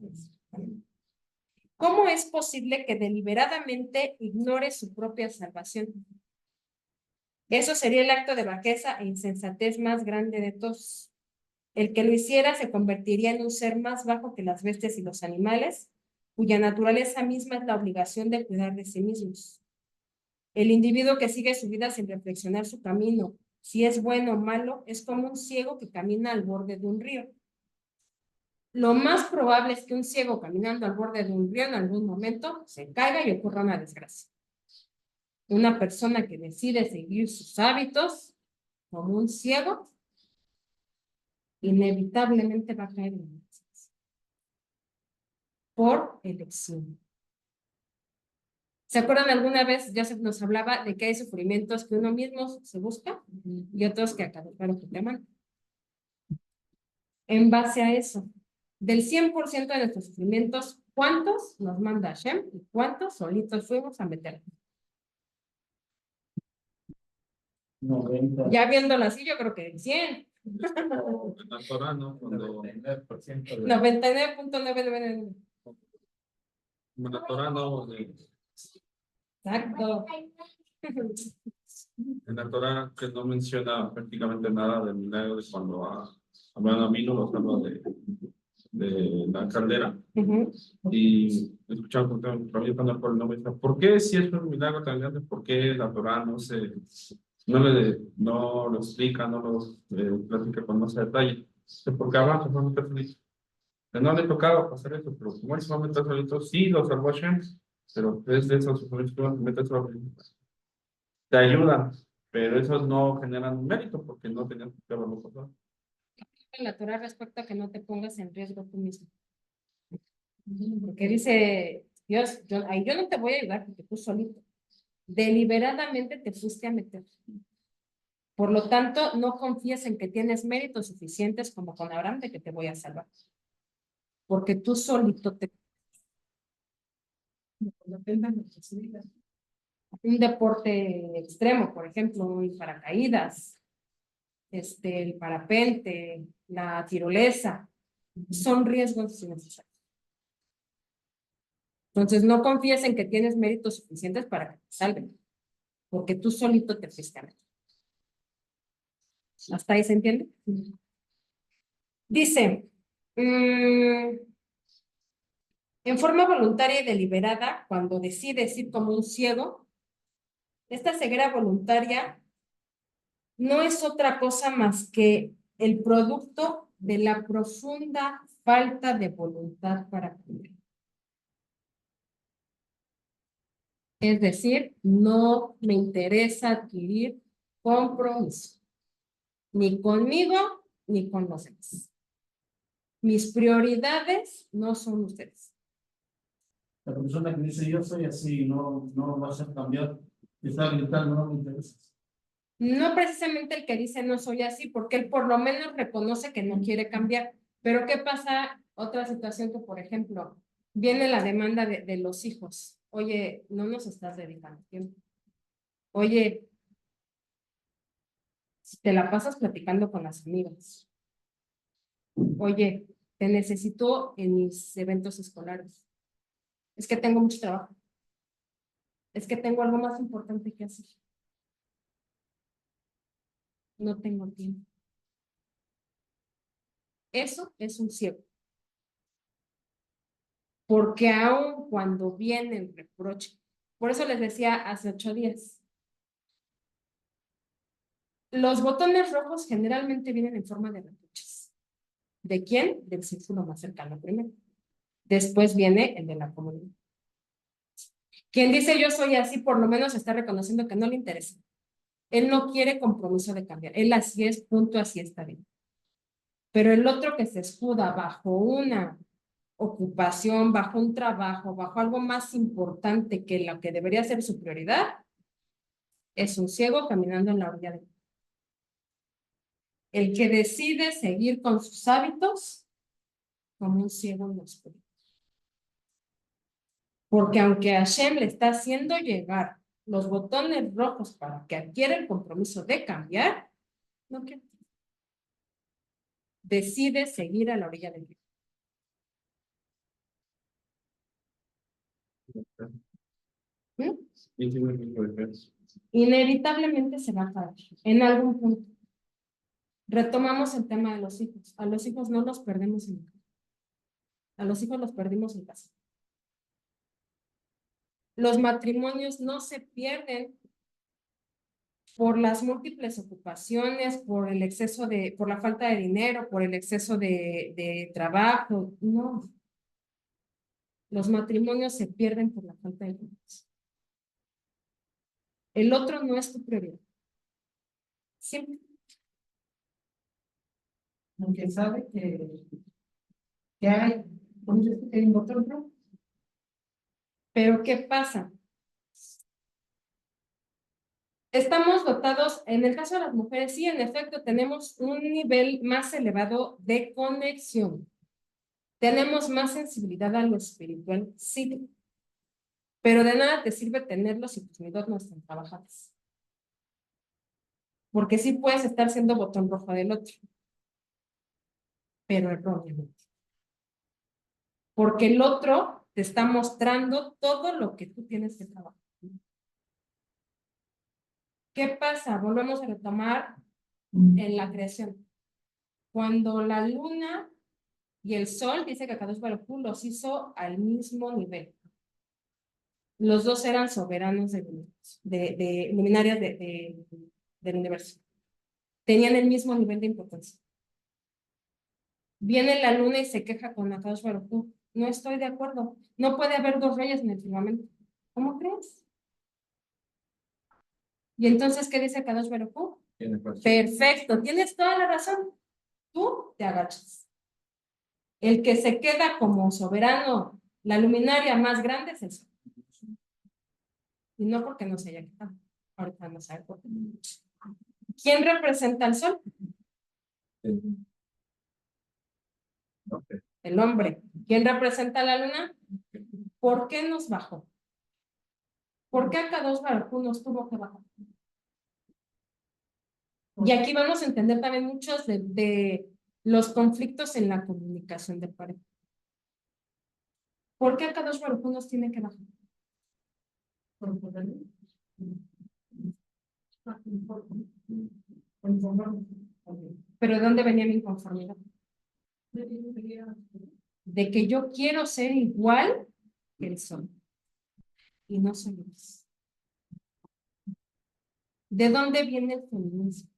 ¿Cómo es posible que deliberadamente ignore su propia salvación? Eso sería el acto de bajeza e insensatez más grande de todos. El que lo hiciera se convertiría en un ser más bajo que las bestias y los animales, cuya naturaleza misma es la obligación de cuidar de sí mismos. El individuo que sigue su vida sin reflexionar su camino, si es bueno o malo, es como un ciego que camina al borde de un río. Lo más probable es que un ciego caminando al borde de un río en algún momento se caiga y ocurra una desgracia. Una persona que decide seguir sus hábitos como un ciego, inevitablemente va a caer en una desgracia. Por elección. ¿Se acuerdan alguna vez, ya se nos hablaba de que hay sufrimientos que uno mismo se busca y otros que acá claro que te aman? En base a eso, del 100% de nuestros sufrimientos, ¿cuántos nos manda Hashem y cuántos solitos fuimos a meter? 90. Ya viéndolo así, yo creo que el 100. En la Torah, ¿no? Cuando 99% de 99.999. en la Torah, no, Exacto. en la Torah que no menciona prácticamente nada del milagro de cuando a vino los habla de la caldera. Y escuchamos por el nombre, ¿por qué si es un milagro tan grande? ¿Por qué la Torah no lo explica, no lo platica con más detalle? Porque abajo no me feliz. No le tocaba pasar eso, pero como él se va a meter solito, sí lo salvó Hashem, pero es de esos sufrimientos que metes te ayudan, pero esos no generan mérito porque no tenían que haberlo pasado. La Torah respecta a que no te pongas en riesgo tú mismo. Porque dice Dios, ahí yo no te voy a ayudar porque tú solito. Deliberadamente te fuiste a meter. Por lo tanto, no confíes en que tienes méritos suficientes como con Abraham de que te voy a salvar. Porque tú solito te... Un deporte extremo, por ejemplo, el paracaídas, el parapente, la tirolesa, son riesgos innecesarios. Entonces, no confíes en que tienes méritos suficientes para que te salven, porque tú solito te fuiste a meter. ¿Hasta ahí se entiende? Dice, en forma voluntaria y deliberada, cuando decides ir como un ciego, esta ceguera voluntaria no es otra cosa más que el producto de la profunda falta de voluntad para cumplir. Es decir, no me interesa adquirir compromiso, ni conmigo, ni con los demás. Mis prioridades no son ustedes. La persona que dice yo soy así, no va a ser cambiar, está gritando, no me interesa. No precisamente el que dice no soy así, porque él por lo menos reconoce que no quiere cambiar. Pero ¿qué pasa? Otra situación que, por ejemplo, viene la demanda de los hijos. Oye, no nos estás dedicando tiempo. Oye, te la pasas platicando con las amigas. Oye, te necesito en mis eventos escolares. Es que tengo mucho trabajo. Es que tengo algo más importante que hacer. No tengo tiempo. Eso es un ciego. Porque aun cuando viene el reproche, por eso les decía hace 8 días, los botones rojos generalmente vienen en forma de reproches. ¿De quién? Del círculo más cercano primero. Después viene el de la comunidad. Quien dice yo soy así, por lo menos está reconociendo que no le interesa. Él no quiere compromiso de cambiar. Él así es, punto, así está bien. Pero el otro que se escuda bajo una ocupación, bajo un trabajo, bajo algo más importante que lo que debería ser su prioridad, es un ciego caminando en la orilla del mar. El que decide seguir con sus hábitos como un ciego en la oscuridad. Porque aunque Hashem le está haciendo llegar los botones rojos para que adquiera el compromiso de cambiar, no quiere. Decide seguir a la orilla del río. ¿Mm? Y tiene el mismo defensa. Inevitablemente se va a caer en algún punto. Retomamos el tema de los hijos. A los hijos no los perdemos en casa. A los hijos los perdimos en casa. Los matrimonios no se pierden por las múltiples ocupaciones, por el exceso de, por la falta de dinero, por el exceso de trabajo. No. Los matrimonios se pierden por la falta de dinero. El otro no es tu prioridad. Siempre. Aunque sabe que hay, ¿cómo se dice? Que hay un botón rojo. Pero ¿qué pasa? Estamos dotados, en el caso de las mujeres, sí, en efecto, tenemos un nivel más elevado de conexión. Tenemos más sensibilidad a lo espiritual, sí. Pero de nada te sirve tenerlos si tus midot no están trabajadas. Porque sí puedes estar siendo botón rojo del otro. Pero erróneamente. Porque el otro te está mostrando todo lo que tú tienes que trabajar. ¿Qué pasa? Volvemos a retomar en la creación. Cuando la luna y el sol, dice que Akadosh Baruj Hu los hizo al mismo nivel. Los dos eran soberanos de luminarias del universo. Tenían el mismo nivel de importancia. Viene la luna y se queja con Akadosh Baruj Hu. No estoy de acuerdo. No puede haber dos reyes en el firmamento. ¿Cómo crees? Y entonces, ¿qué dice Akadosh Baruj Hu? Perfecto, tienes toda la razón. Tú te agachas. El que se queda como soberano, la luminaria más grande es el sol. Y no porque no se haya quitado. Ahorita vamos a ver por qué. ¿Quién representa al sol? El hombre. ¿Quién representa a la luna? ¿Por qué nos bajó? ¿Por qué Akadosh Baruj Hu nos tuvo que bajar? Y aquí vamos a entender también muchos de los conflictos en la comunicación de pareja. ¿Por qué Akadosh Baruj Hu nos tiene que bajar? ¿Pero de dónde venía mi inconformidad? De que yo quiero ser igual que el sol. Y no soy más. ¿De dónde viene el feminismo?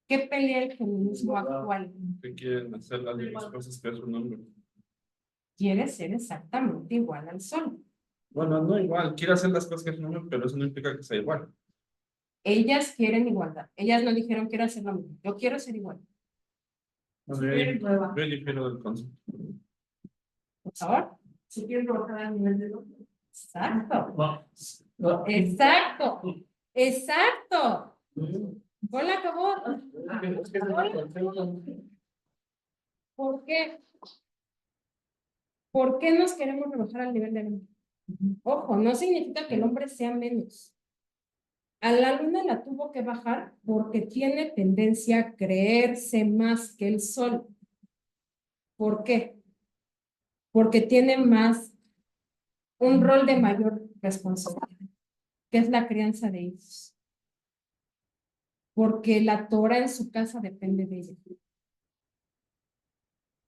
¿Qué pelea el feminismo actual? Que quieren hacer las mismas cosas que es un hombre. Quiere ser exactamente igual al sol. Bueno, no igual, quiere hacer las cosas que es un hombre, pero eso no implica que sea igual. Ellas quieren igualdad. Ellas no dijeron quiero hacer lo mismo. Yo quiero ser igual. No sé, yo difiero del concepto. Por favor. Si quieren trabajar a nivel de otro. Exacto. Exacto. Exacto. Hola, acabó. ¿Por qué? ¿Por qué nos queremos rebajar al nivel del hombre? Ojo, no significa que el hombre sea menos. A la luna la tuvo que bajar porque tiene tendencia a creerse más que el sol. ¿Por qué? Porque tiene un rol de mayor responsabilidad, que es la crianza de hijos. Porque la Torah en su casa depende de ella.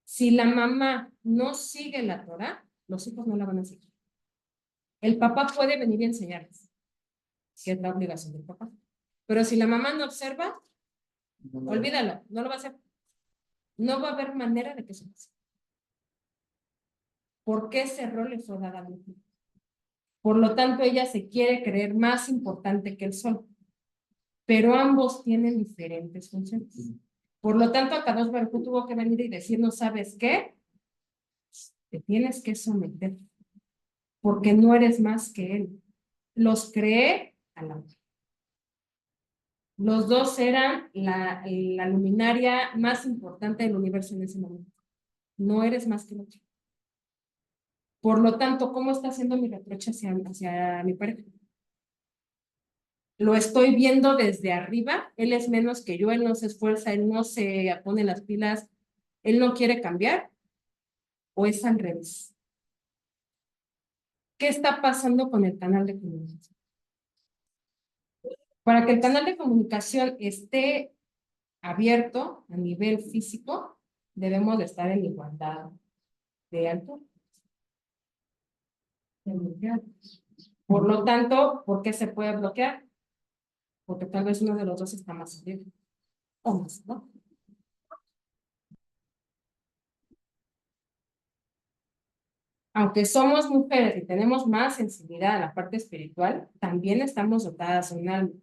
Si la mamá no sigue la Torah, los hijos no la van a seguir. El papá puede venir y enseñarles, que es la obligación del papá. Pero si la mamá no observa, olvídalo, no lo va a hacer. No va a haber manera de que se pase. ¿Por qué ese rol le fue dado a la mujer? Por lo tanto, ella se quiere creer más importante que el sol. pero ambos tienen diferentes funciones. Por lo tanto, Akadosh Baruj Hu tuvo que venir y decir, ¿no sabes qué? Te tienes que someter, porque no eres más que él. Los creé a la vez. Los dos eran la luminaria más importante del universo en ese momento. No eres más que el otro. Por lo tanto, ¿cómo está haciendo mi reproche hacia mi pareja? Lo estoy viendo desde arriba, él es menos que yo, él no se esfuerza, él no se pone las pilas, él no quiere cambiar, o es al revés. ¿Qué está pasando con el canal de comunicación? Para que el canal de comunicación esté abierto a nivel físico, debemos de estar en igualdad de altura. Por lo tanto, ¿por qué se puede bloquear? Porque tal vez uno de los dos está más abierto. O más, ¿no? Aunque somos mujeres y tenemos más sensibilidad a la parte espiritual, también estamos dotadas de un alma.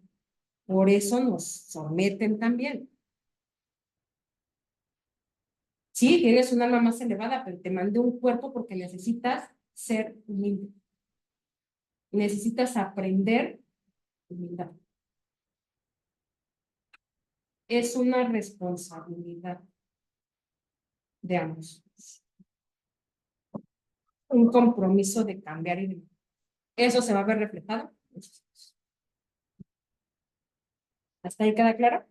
Por eso nos someten también. Sí, tienes un alma más elevada, pero te mandé un cuerpo porque necesitas ser humilde. Necesitas aprender humildad. Es una responsabilidad de ambos. Un compromiso de cambiar y de... Eso se va a ver reflejado. ¿Hasta ahí queda claro?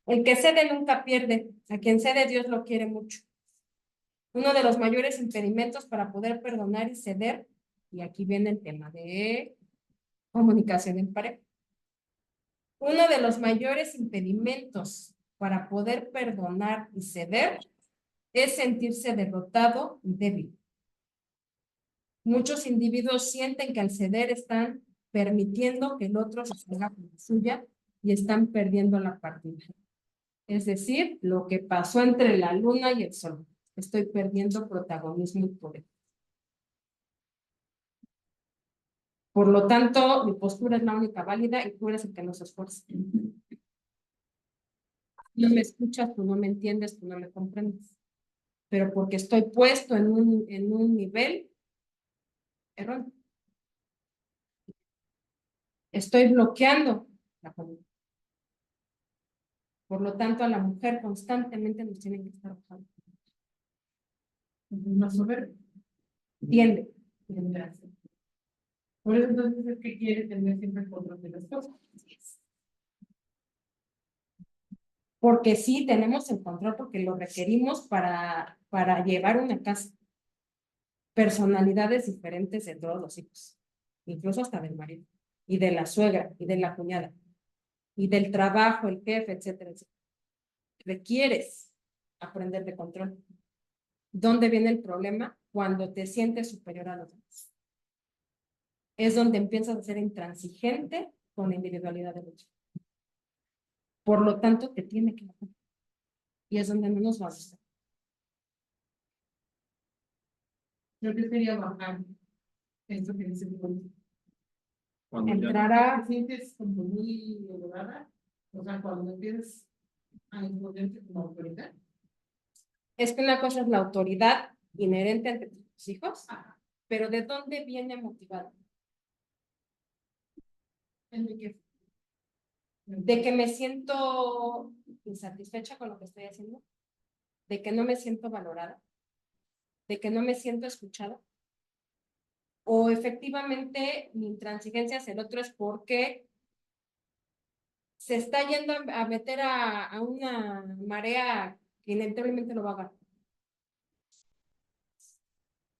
El que cede nunca pierde. A quien cede Dios lo quiere mucho. Uno de los mayores impedimentos para poder perdonar y ceder, y aquí viene el tema de comunicación en pareja. Uno de los mayores impedimentos para poder perdonar y ceder es sentirse derrotado y débil. Muchos individuos sienten que al ceder están permitiendo que el otro se salga con la suya y están perdiendo la partida. Es decir, lo que pasó entre la luna y el sol. Estoy perdiendo protagonismo y poder. Por lo tanto, mi postura es la única válida y tú eres el que no se esfuerza. No me escuchas, tú no me entiendes, tú no me comprendes. Pero porque estoy puesto en un nivel erróneo. Estoy bloqueando la comunidad. Por lo tanto, a la mujer constantemente nos tienen que estar bajando. Más soberbia. Tiende. Por eso entonces es que quiere tener siempre el control de las cosas. Porque sí tenemos el control, porque lo requerimos para llevar una casa. Personalidades diferentes de todos los hijos, incluso hasta del marido, y de la suegra, y de la cuñada, y del trabajo, el jefe, etcétera, etcétera. Requieres aprender de control. ¿Dónde viene el problema? Cuando te sientes superior a los demás. Es donde empiezas a ser intransigente con la individualidad del otro. Por lo tanto, te tiene que bajar. Y es donde no nos va a gustar. Yo que quería bajar eso que dice Cuando ya Entrar a... ¿Te sientes como muy elevada? O sea, cuando empiezas a imponerte como autoridad. Es que una cosa es la autoridad inherente ante tus hijos, pero ¿de dónde viene motivado? De que me siento insatisfecha con lo que estoy haciendo, de que no me siento valorada, de que no me siento escuchada, o efectivamente mi intransigencia hacia el otro es porque se está yendo a meter a una marea que inevitablemente lo va a agarrar.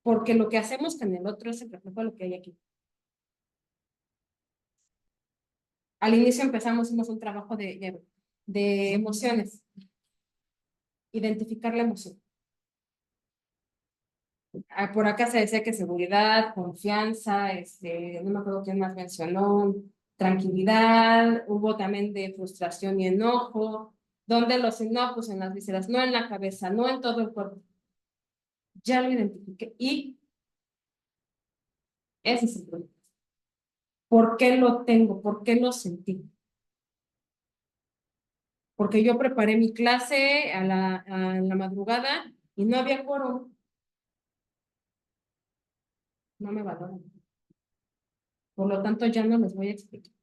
Porque lo que hacemos con el otro es el reflejo de lo que hay aquí. Al inicio hicimos un trabajo de emociones. Identificar la emoción. Por acá se decía que seguridad, confianza, no me acuerdo quién más mencionó, tranquilidad, hubo también de frustración y enojo, donde los enojos en las vísceras, no en la cabeza, no en todo el cuerpo. Ya lo identifiqué y ese es el problema. ¿Por qué lo tengo? ¿Por qué lo sentí? Porque yo preparé mi clase a la madrugada y no había quórum. No me valoran. Por lo tanto, ya no les voy a explicar.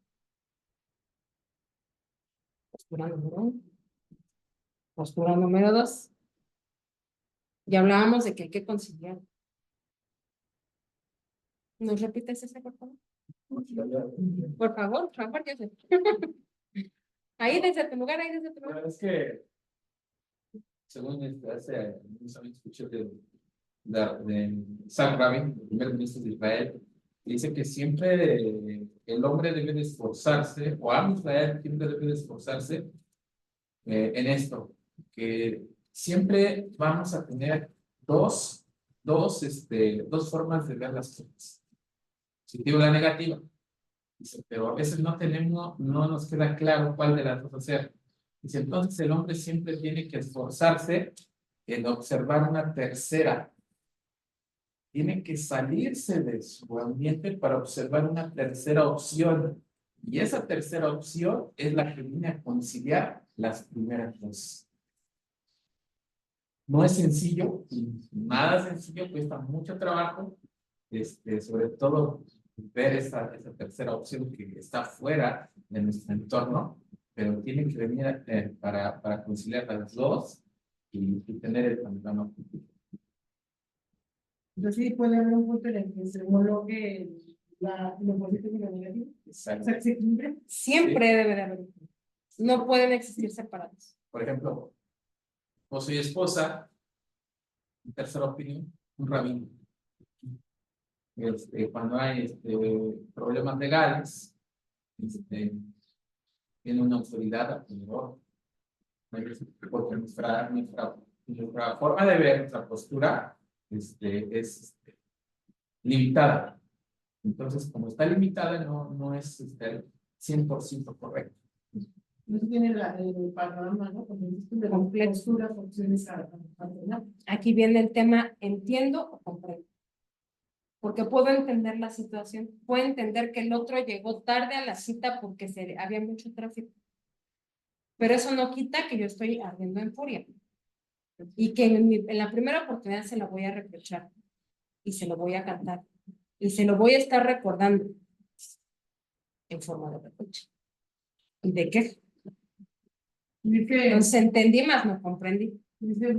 Postura número 1. Postura número 2. Ya hablábamos de que hay que conciliar. ¿Nos repites ese, por favor? Por favor, yo sé. Ahí desde tu lugar, ahí desde tu lugar. Bueno, es que, según hace unos años escuché de Sam Rabin, el primer ministro de Israel, dice que siempre el hombre debe de esforzarse, o a Israel siempre debe de esforzarse en esto, que siempre vamos a tener dos formas de ver las cosas. Positiva o la negativa. Dice, pero a veces no nos queda claro cuál de las dos hacer. Dice, entonces el hombre siempre tiene que esforzarse en observar una tercera. Tiene que salirse de su ambiente para observar una tercera opción. Y esa tercera opción es la que viene a conciliar las primeras dos. No es sencillo, nada sencillo, cuesta mucho trabajo, sobre todo ver esa tercera opción que está fuera de nuestro entorno, pero tiene que venir para conciliar las dos y tener el panorama. Entonces sí puede haber un punto en el que se homologue lo positivo y lo negativo. Exacto. O sea, que se equilibre. Siempre debe de haber un punto. No pueden existir separados. Por ejemplo, esposo y esposa, tercera opinión, un rabino. Cuando hay problemas legales, tiene una autoridad alrededor. Porque nuestra forma de ver, nuestra postura, es limitada. Entonces, como está limitada, no es 100% correcto. No tiene el panorama, ¿no? De Completo. posturas, opciones a tomar. Aquí viene el tema, entiendo o comprendo. Porque puedo entender la situación, puedo entender que el otro llegó tarde a la cita porque había mucho tráfico. Pero eso no quita que yo estoy ardiendo en furia. Y que en la primera oportunidad se lo voy a reprochar. Y se lo voy a cantar. Y se lo voy a estar recordando. En forma de reproche. ¿Y de qué? Entonces entendí más, no comprendí. Dice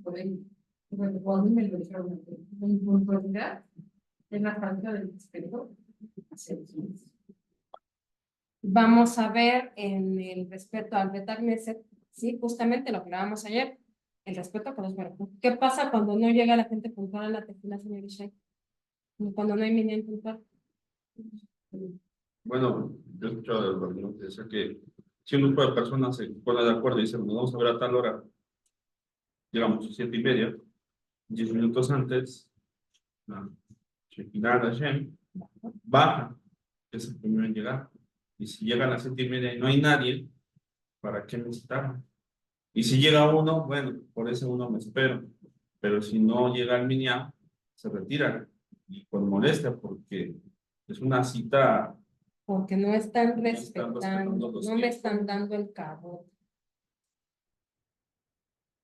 por ahí, cuando me lo dijeron, la impuntualidad es la falta de respeto hacia los demás. Vamos a ver en el respeto al Beta Knesset, sí, justamente lo que hablábamos ayer, el respeto con los cuerpos. ¿Qué pasa cuando no llega la gente puntual a la tefila, señor Ishai? Cuando no hay minyan puntual. Bueno, yo he escuchado de los rabinos que dice que si un grupo de personas se pone de acuerdo y dicen, nos vamos a ver a tal hora, llegamos a 7:30, 10 minutos antes, Shekinah Hashem baja, es el primero en llegar. Y si llegan a las 7:30 y no hay nadie, ¿para qué me citaron? Y si llega uno, bueno, por ese uno me espero. Pero si no llega el minyan, se retira. Y por molestia, porque es una cita. Porque no están No están respetando, respetando los no me tiempos. están dando el cabo.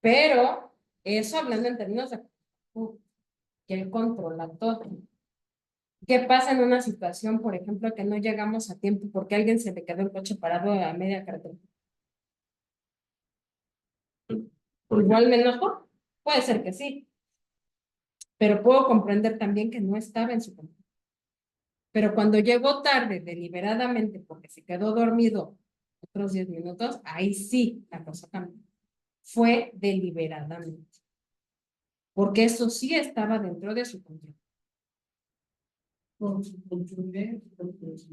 Pero eso hablando en términos de que él controla todo. ¿Qué pasa en una situación, por ejemplo, que no llegamos a tiempo porque a alguien se le quedó el coche parado a media carretera? Igual me enojo, puede ser que sí, pero puedo comprender también que no estaba en su control. Pero cuando llegó tarde deliberadamente porque se quedó dormido otros 10 minutos, ahí sí la cosa cambió. Fue deliberadamente. Porque eso sí estaba dentro de su control.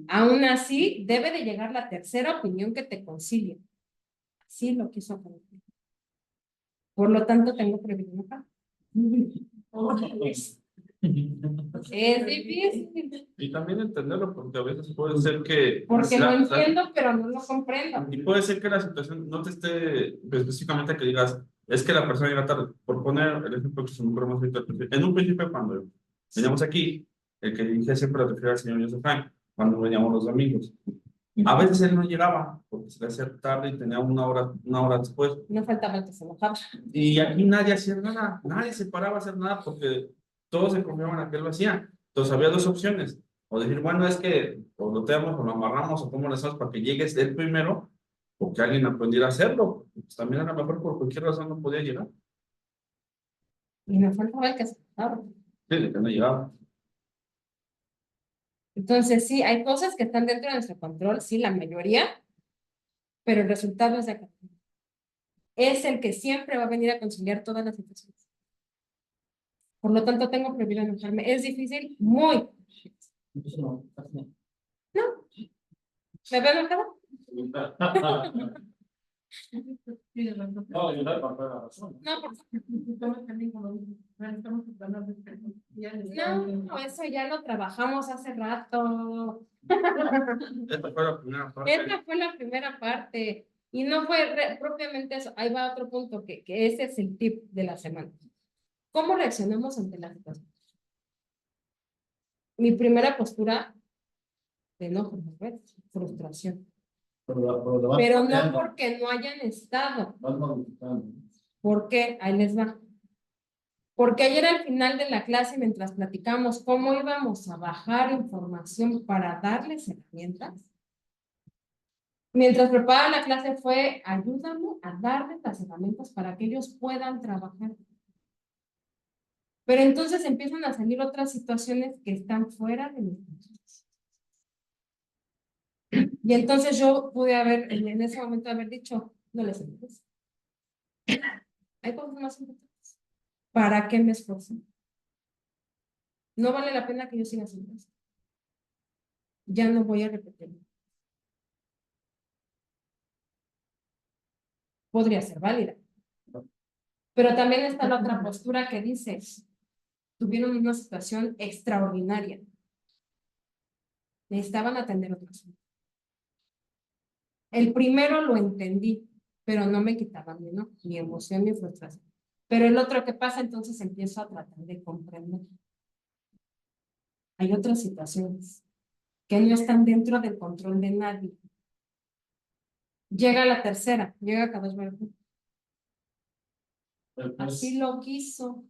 Aún así, debe de llegar la tercera opinión que te concilie. Así lo quiso hacer. Por lo tanto, tengo prohibido enojar. Es difícil. Y también entenderlo, porque a veces puede ser que. Porque lo entiendo, pero no lo comprendo. Y puede ser que la situación no te esté específicamente que digas, es que la persona llega tarde. Por poner el ejemplo que se me ocurre más ahorita, en un principio, cuando veníamos aquí, el que dirigía siempre la refiere al señor Joseph Haim. cuando veníamos los domingos. A veces él no llegaba porque se le hacía tarde y tenía una hora después. No faltaba el que se enojaba. Y aquí nadie hacía nada, nadie se paraba a hacer nada porque todos se confiaban a que él lo hacía. Entonces había dos opciones, o decir, bueno, es que o lo tenemos o lo amarramos o cómo le hacemos para que llegue él primero, o que alguien aprendiera a hacerlo. Pues también a lo mejor por cualquier razón no podía llegar. Y no faltaba el que se enojaba. Sí, de que no llegaba. Entonces, sí, hay cosas que están dentro de nuestro control, sí, la mayoría, pero el resultado es de acá. Es el que siempre va a venir a conciliar todas las situaciones. Por lo tanto, tengo prohibido enojarme. Es difícil, muy. No, ¿No? ¿Me veo enojada? no, yo le doy la razón. No, no, eso ya lo trabajamos hace rato. Esta fue la primera parte. Esta fue la primera parte. Y no fue propiamente eso. Ahí va otro punto, que ese es el tip de la semana. ¿Cómo reaccionamos ante la situación? Mi primera postura de enojo, frustración. Pero no porque no hayan estado. ¿Por qué? Ahí les va. Porque ayer al final de la clase, mientras platicamos cómo íbamos a bajar información para darles herramientas, mientras preparaba la clase fue, ayúdame a darles las herramientas para que ellos puedan trabajar. Pero entonces empiezan a salir otras situaciones que están fuera de mis control. Y entonces yo pude haber, en ese momento haber dicho, no les interesa. Hay cosas más importantes. ¿Para qué me esfuerzo? No vale la pena que yo siga haciendo esto. Ya no voy a repetirlo. Podría ser válida. Pero también está la otra postura que dice, tuvieron una situación extraordinaria. Necesitaban atender otro asunto. El primero lo entendí, pero no me quitaba mi emoción, mi frustración. Pero el otro que pasa, entonces empiezo a tratar de comprender. Hay otras situaciones que no están dentro del control de nadie. Llega la tercera, llega Kadosh Baruj Hu. Así lo quiso.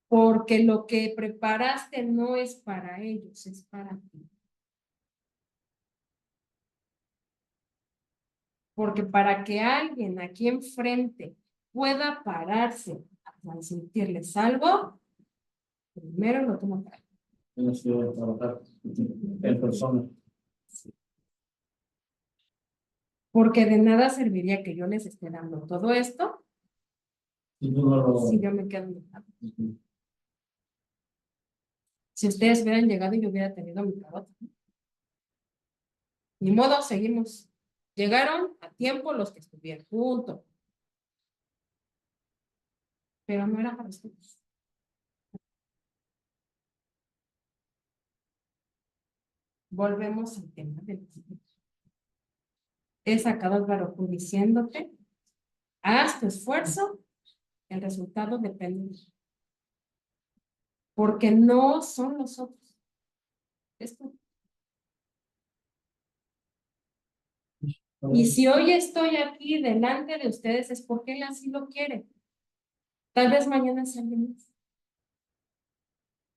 Porque lo que preparaste no es para ellos, es para ti. Porque para que alguien aquí enfrente pueda pararse a transmitirles algo, primero lo toma para él. Tienes que trabajar en persona. Porque de nada serviría que yo les esté dando todo esto Si tú no lo... si yo me quedo en mi casa. Si ustedes hubieran llegado y yo hubiera tenido mi carota. Ni modo, seguimos. Llegaron a tiempo los que estuvieron juntos. Pero no era para ustedes. Volvemos al tema del tiempo. He sacado al Baruj Hu diciéndote, haz tu esfuerzo, el resultado depende de ti. Porque no son los otros. Esto. Y si hoy estoy aquí delante de ustedes es porque él así lo quiere. Tal vez mañana sea alguien más.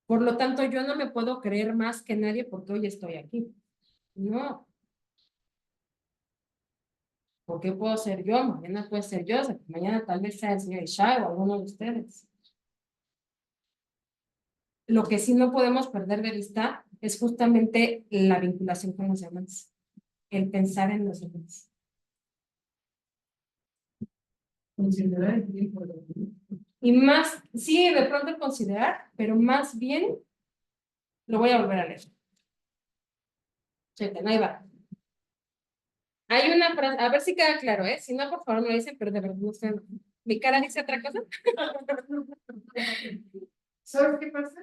Por lo tanto, yo no me puedo creer más que nadie porque hoy estoy aquí. No. Porque puedo ser yo, mañana puede ser yo, mañana tal vez sea el señor Ishai o alguno de ustedes. Lo que sí no podemos perder de vista es justamente la vinculación con los demás, el pensar en los demás. Considerar el tiempo. Y más, sí, de pronto considerar, pero más bien lo voy a volver a leer. Chequen, ahí va. Hay una frase, a ver si queda claro, ¿eh? Si no, por favor me lo dicen, pero de verdad no sé. ¿Mi cara dice otra cosa? ¿Sabes qué pasa?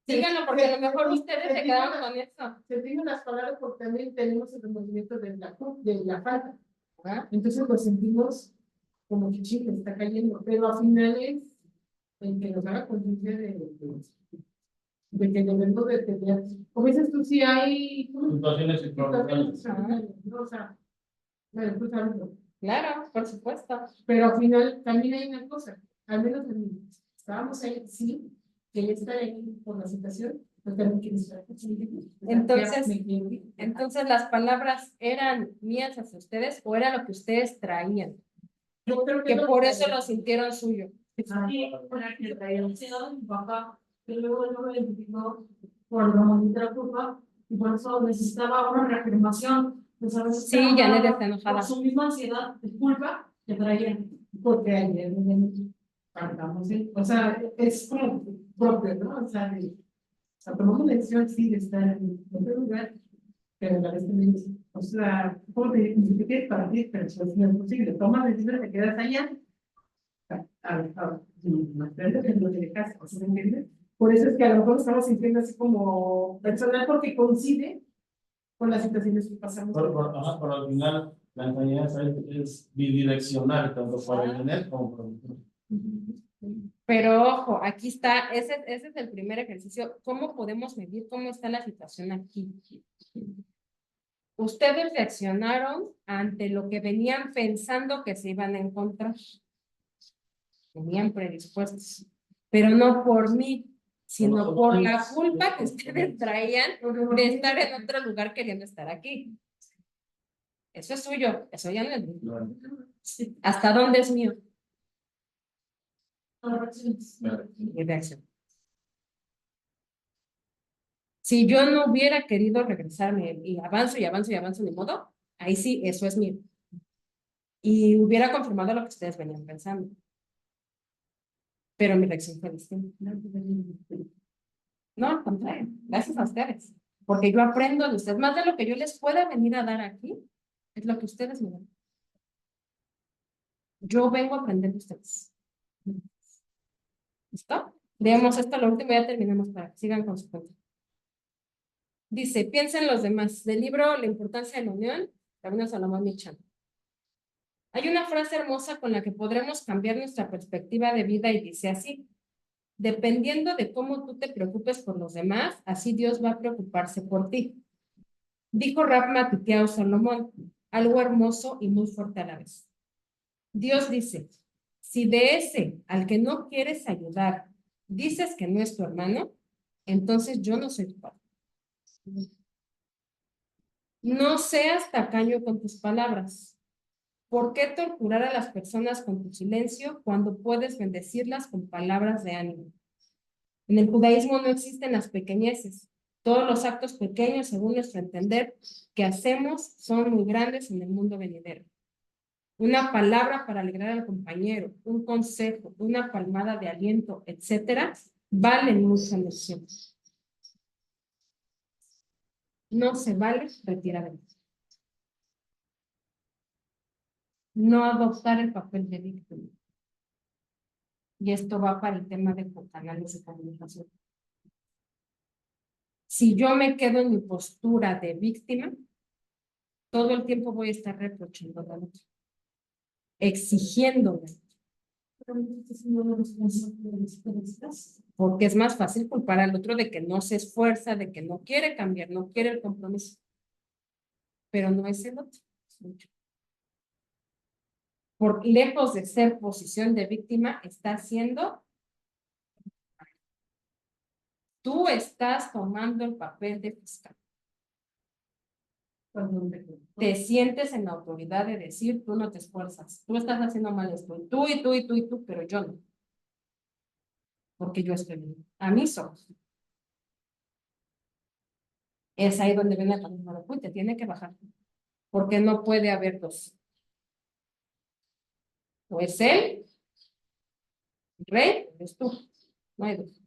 Díganlo, porque a lo mejor ustedes se quedaron con eso. Se fijan las palabras porque también tenemos el movimiento de la falta. ¿verdad? Entonces lo sentimos como que chicle está cayendo, pero al final es el que nos haga conciencia de de que debemos de tener, como dices tú, si hay Situaciones y problemas. extraordinarias, ¿no? O sea, bueno, tú sabes, ¿no? Claro, por supuesto. Pero al final también hay una cosa, al menos estábamos ahí, sí, quería estar ahí por la situación, pero también quería estar aquí. Entonces las palabras eran mías hacia ustedes o era lo que ustedes traían, Yo creo que no por eso lo sintieron suyo. Sí, por la que traía el seno de mi papá, que luego él no lo identificó por la maldita culpa, y por eso necesitaba una reafirmación. Pues a veces Sí, Janet está enojada. por su misma ansiedad de culpa que traía, porque ayer cantamos, ¿sí? O sea, es como propio, ¿no? O sea, tomamos la decisión, sí, de estar en otro lugar, pero a la vez también, o sea, ¿cómo te digo? Si te quieres partir, pero eso no es posible. Tomas la decisión, te quedas allá. Por eso es que a lo mejor estamos sintiendo así como personal porque coincide con las situaciones que pasamos. Pero al final la enfermedad es bidireccional, tanto para el tener como para el. Pero ojo, aquí está, ese es el primer ejercicio. ¿Cómo podemos medir cómo está la situación aquí? Ustedes reaccionaron ante lo que venían pensando que se iban a encontrar. Venían predispuestos, pero no por mí, sino por la culpa que ustedes traían de estar en otro lugar queriendo estar aquí. Eso es suyo, eso ya no es mío. ¿Hasta dónde es mío? Mi reacción. Si yo no hubiera querido regresarme y avanzo y avanzo y avanzo de modo, ahí sí, eso es mío. Y hubiera confirmado lo que ustedes venían pensando. Pero mi reacción fue distinta. No, al contrario, gracias a ustedes. Porque yo aprendo de ustedes. Más de lo que yo les pueda venir a dar aquí, es lo que ustedes me dan. Yo vengo a aprender de ustedes. ¿Listo? Leemos esto, lo último, ya terminamos para que sigan con su cuenta. Dice, piensa en los demás. Del libro La importancia de la unión, Rabino Salomón Michan. Hay una frase hermosa con la que podremos cambiar nuestra perspectiva de vida y dice así: dependiendo de cómo tú te preocupes por los demás, así Dios va a preocuparse por ti. Dijo Rab Matityahu Salomón, algo hermoso y muy fuerte a la vez. Dios dice, si de ese al que no quieres ayudar dices que no es tu hermano, entonces yo no soy tu padre. No seas tacaño con tus palabras. ¿Por qué torturar a las personas con tu silencio cuando puedes bendecirlas con palabras de ánimo? En el judaísmo no existen las pequeñeces. Todos los actos pequeños, según nuestro entender, que hacemos son muy grandes en el mundo venidero. Una palabra para alegrar al compañero, un consejo, una palmada de aliento, etcétera, valen mucha emoción. No se vale retirar el. No adoptar el papel de víctima. Y esto va para el tema de canales de comunicación. Si yo me quedo en mi postura de víctima, todo el tiempo voy a estar reprochando al otro, exigiéndole. Porque es más fácil culpar al otro de que no se esfuerza, de que no quiere cambiar, no quiere el compromiso. Pero no es el otro. Por lejos de ser posición de víctima, está siendo. Tú estás tomando el papel de fiscal. Te sientes en la autoridad de decir, tú no te esfuerzas, tú estás haciendo mal esto, tú y tú y tú y tú, pero yo no. Porque yo estoy bien. A mí somos. Es ahí donde viene el camino de Puy, te tiene que bajar. Porque no puede haber dos. O es él, el rey, o es tú. No hay dos.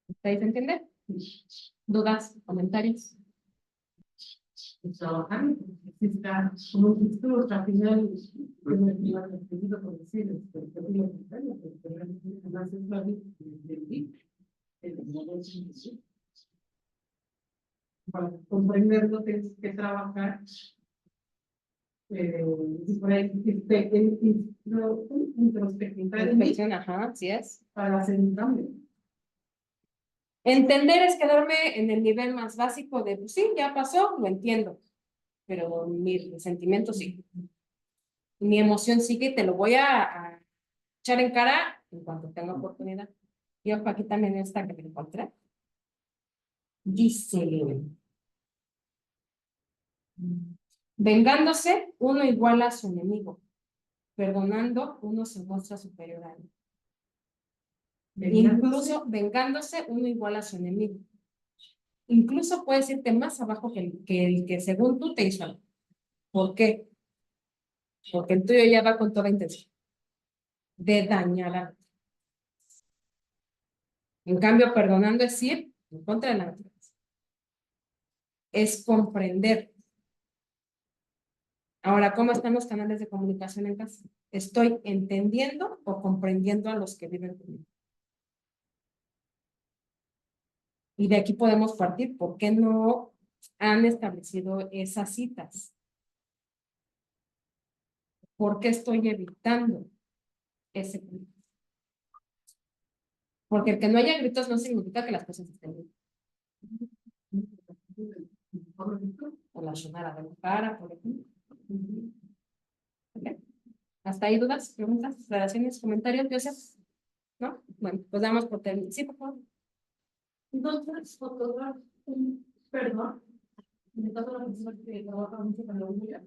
¿Estáis entendiendo? ¿Dudas? ¿Comentarios? Trabajar, está como un estudio al final, por decir, además es la para comprender lo que es que trabajar si por ahí, introspección Ajá, así es. para hacer un cambio. Entender es quedarme en el nivel más básico de, pues sí, ya pasó, lo entiendo, pero mi sentimiento sigue. Mi emoción sigue y te lo voy a echar en cara en cuanto tenga oportunidad. Y ojo, aquí también esta que me encontré. Dice, vengándose, uno iguala a su enemigo. Perdonando, uno se muestra superior a él. Incluso vengándose, uno iguala a su enemigo. Incluso puedes irte más abajo que el que según tú te hizo algo. ¿Por qué? Porque el tuyo ya va con toda intención de dañar a otro. En cambio, perdonando es ir en contra de la naturaleza. Es comprender. Ahora, ¿cómo están los canales de comunicación en casa? ¿Estoy entendiendo o comprendiendo a los que viven conmigo? Y de aquí podemos partir. ¿Por qué no han establecido esas citas? ¿Por qué estoy evitando ese grito? Porque el que no haya gritos no significa que las cosas estén bien. O la sonara de la cara, por ejemplo. Okay. ¿Hasta ahí dudas, preguntas, aclaraciones, comentarios, Joseph? ¿No? Bueno, pues damos por terminado. Sí, por favor. Entonces, perdón, en el caso de la persona que trabaja mucho con la orgullo,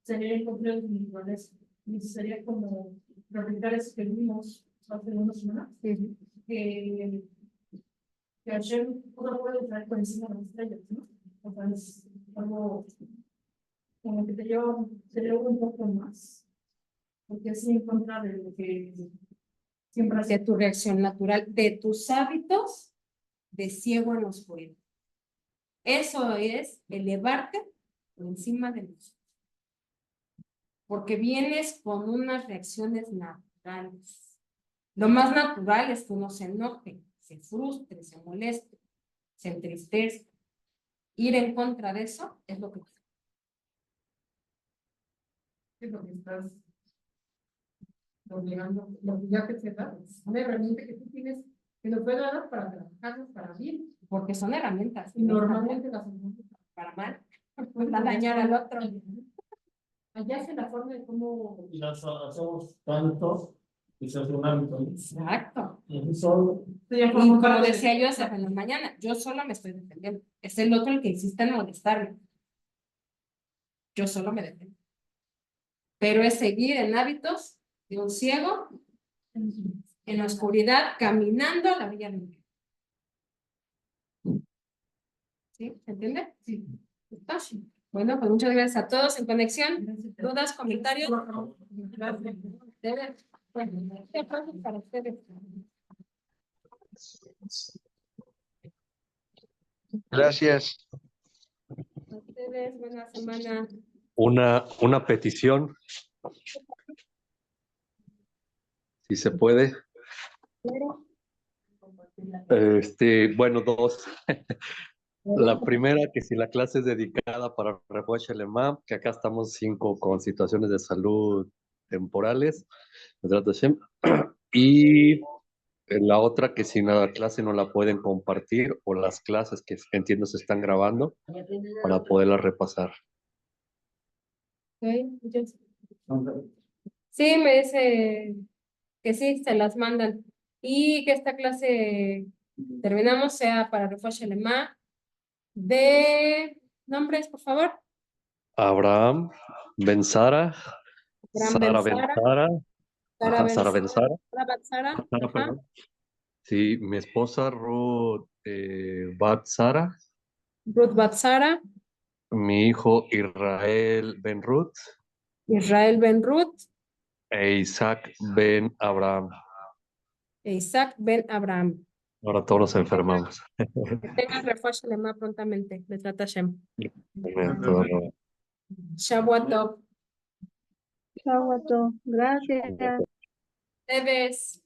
sería encontrar individuales. Necesitaría como replicar eso que vimos hace unas semanas, que ayer uno puede estar por encima de las estrellas, ¿no? O sea, es algo como que te lleva un poco más, porque es en contra de lo que siempre De tu reacción natural, de tus hábitos de ciego en la oscuridad. Eso es elevarte por encima de los. Porque vienes con unas reacciones naturales. Lo más natural es que uno se enoje, se frustre, se moleste, se entristezca. Ir en contra de eso es lo que estás obligando, lo que ya te se da, es una herramienta que tú tienes que lo puedes dar para trabajarlos para bien, porque son herramientas. Y normalmente las herramientas para mal, para dañar al otro. Allá es la forma de cómo. Y las hacemos tantos y se hace un hábito. Exacto. Y solo. Y como decía yo en la mañana, yo solo me estoy defendiendo. Es el otro el que insiste en molestarme. Yo solo me defiendo. Pero es seguir en hábitos de un ciego en la oscuridad, caminando a la vía limpia. ¿Sí? ¿Se entiende? Sí. ¿Está? Bueno, pues muchas gracias a todos en conexión. ¿Dudas, comentarios? Gracias. Bueno, ¿qué pasa para ustedes? Gracias. A ustedes, buena semana. Una petición, si se puede. Bueno, dos. La primera, que si la clase es dedicada para Refuash Shelema, que acá estamos 5 con situaciones de salud temporales. Y la otra, que si la clase no la pueden compartir, o las clases que entiendo se están grabando, para poderlas repasar. Sí, me dice que sí, se las mandan. Y que esta clase terminamos sea para Refuash Shelema. De nombres, por favor. Abraham Ben Sara, Sara Ben Sara, Sara Ben Sara, Sara, perdón. Sí, mi esposa Ruth Bat Sara, Ruth Batsara, mi hijo Israel Ben Ruth Israel Ben Ruth e Isaac Ben Abraham. e Isaac Ben Abraham. Ahora todos nos enfermamos. Que tengas Refuash Shelema prontamente. Bezrat Hashem. Shavuot Tov. Gracias. Debes.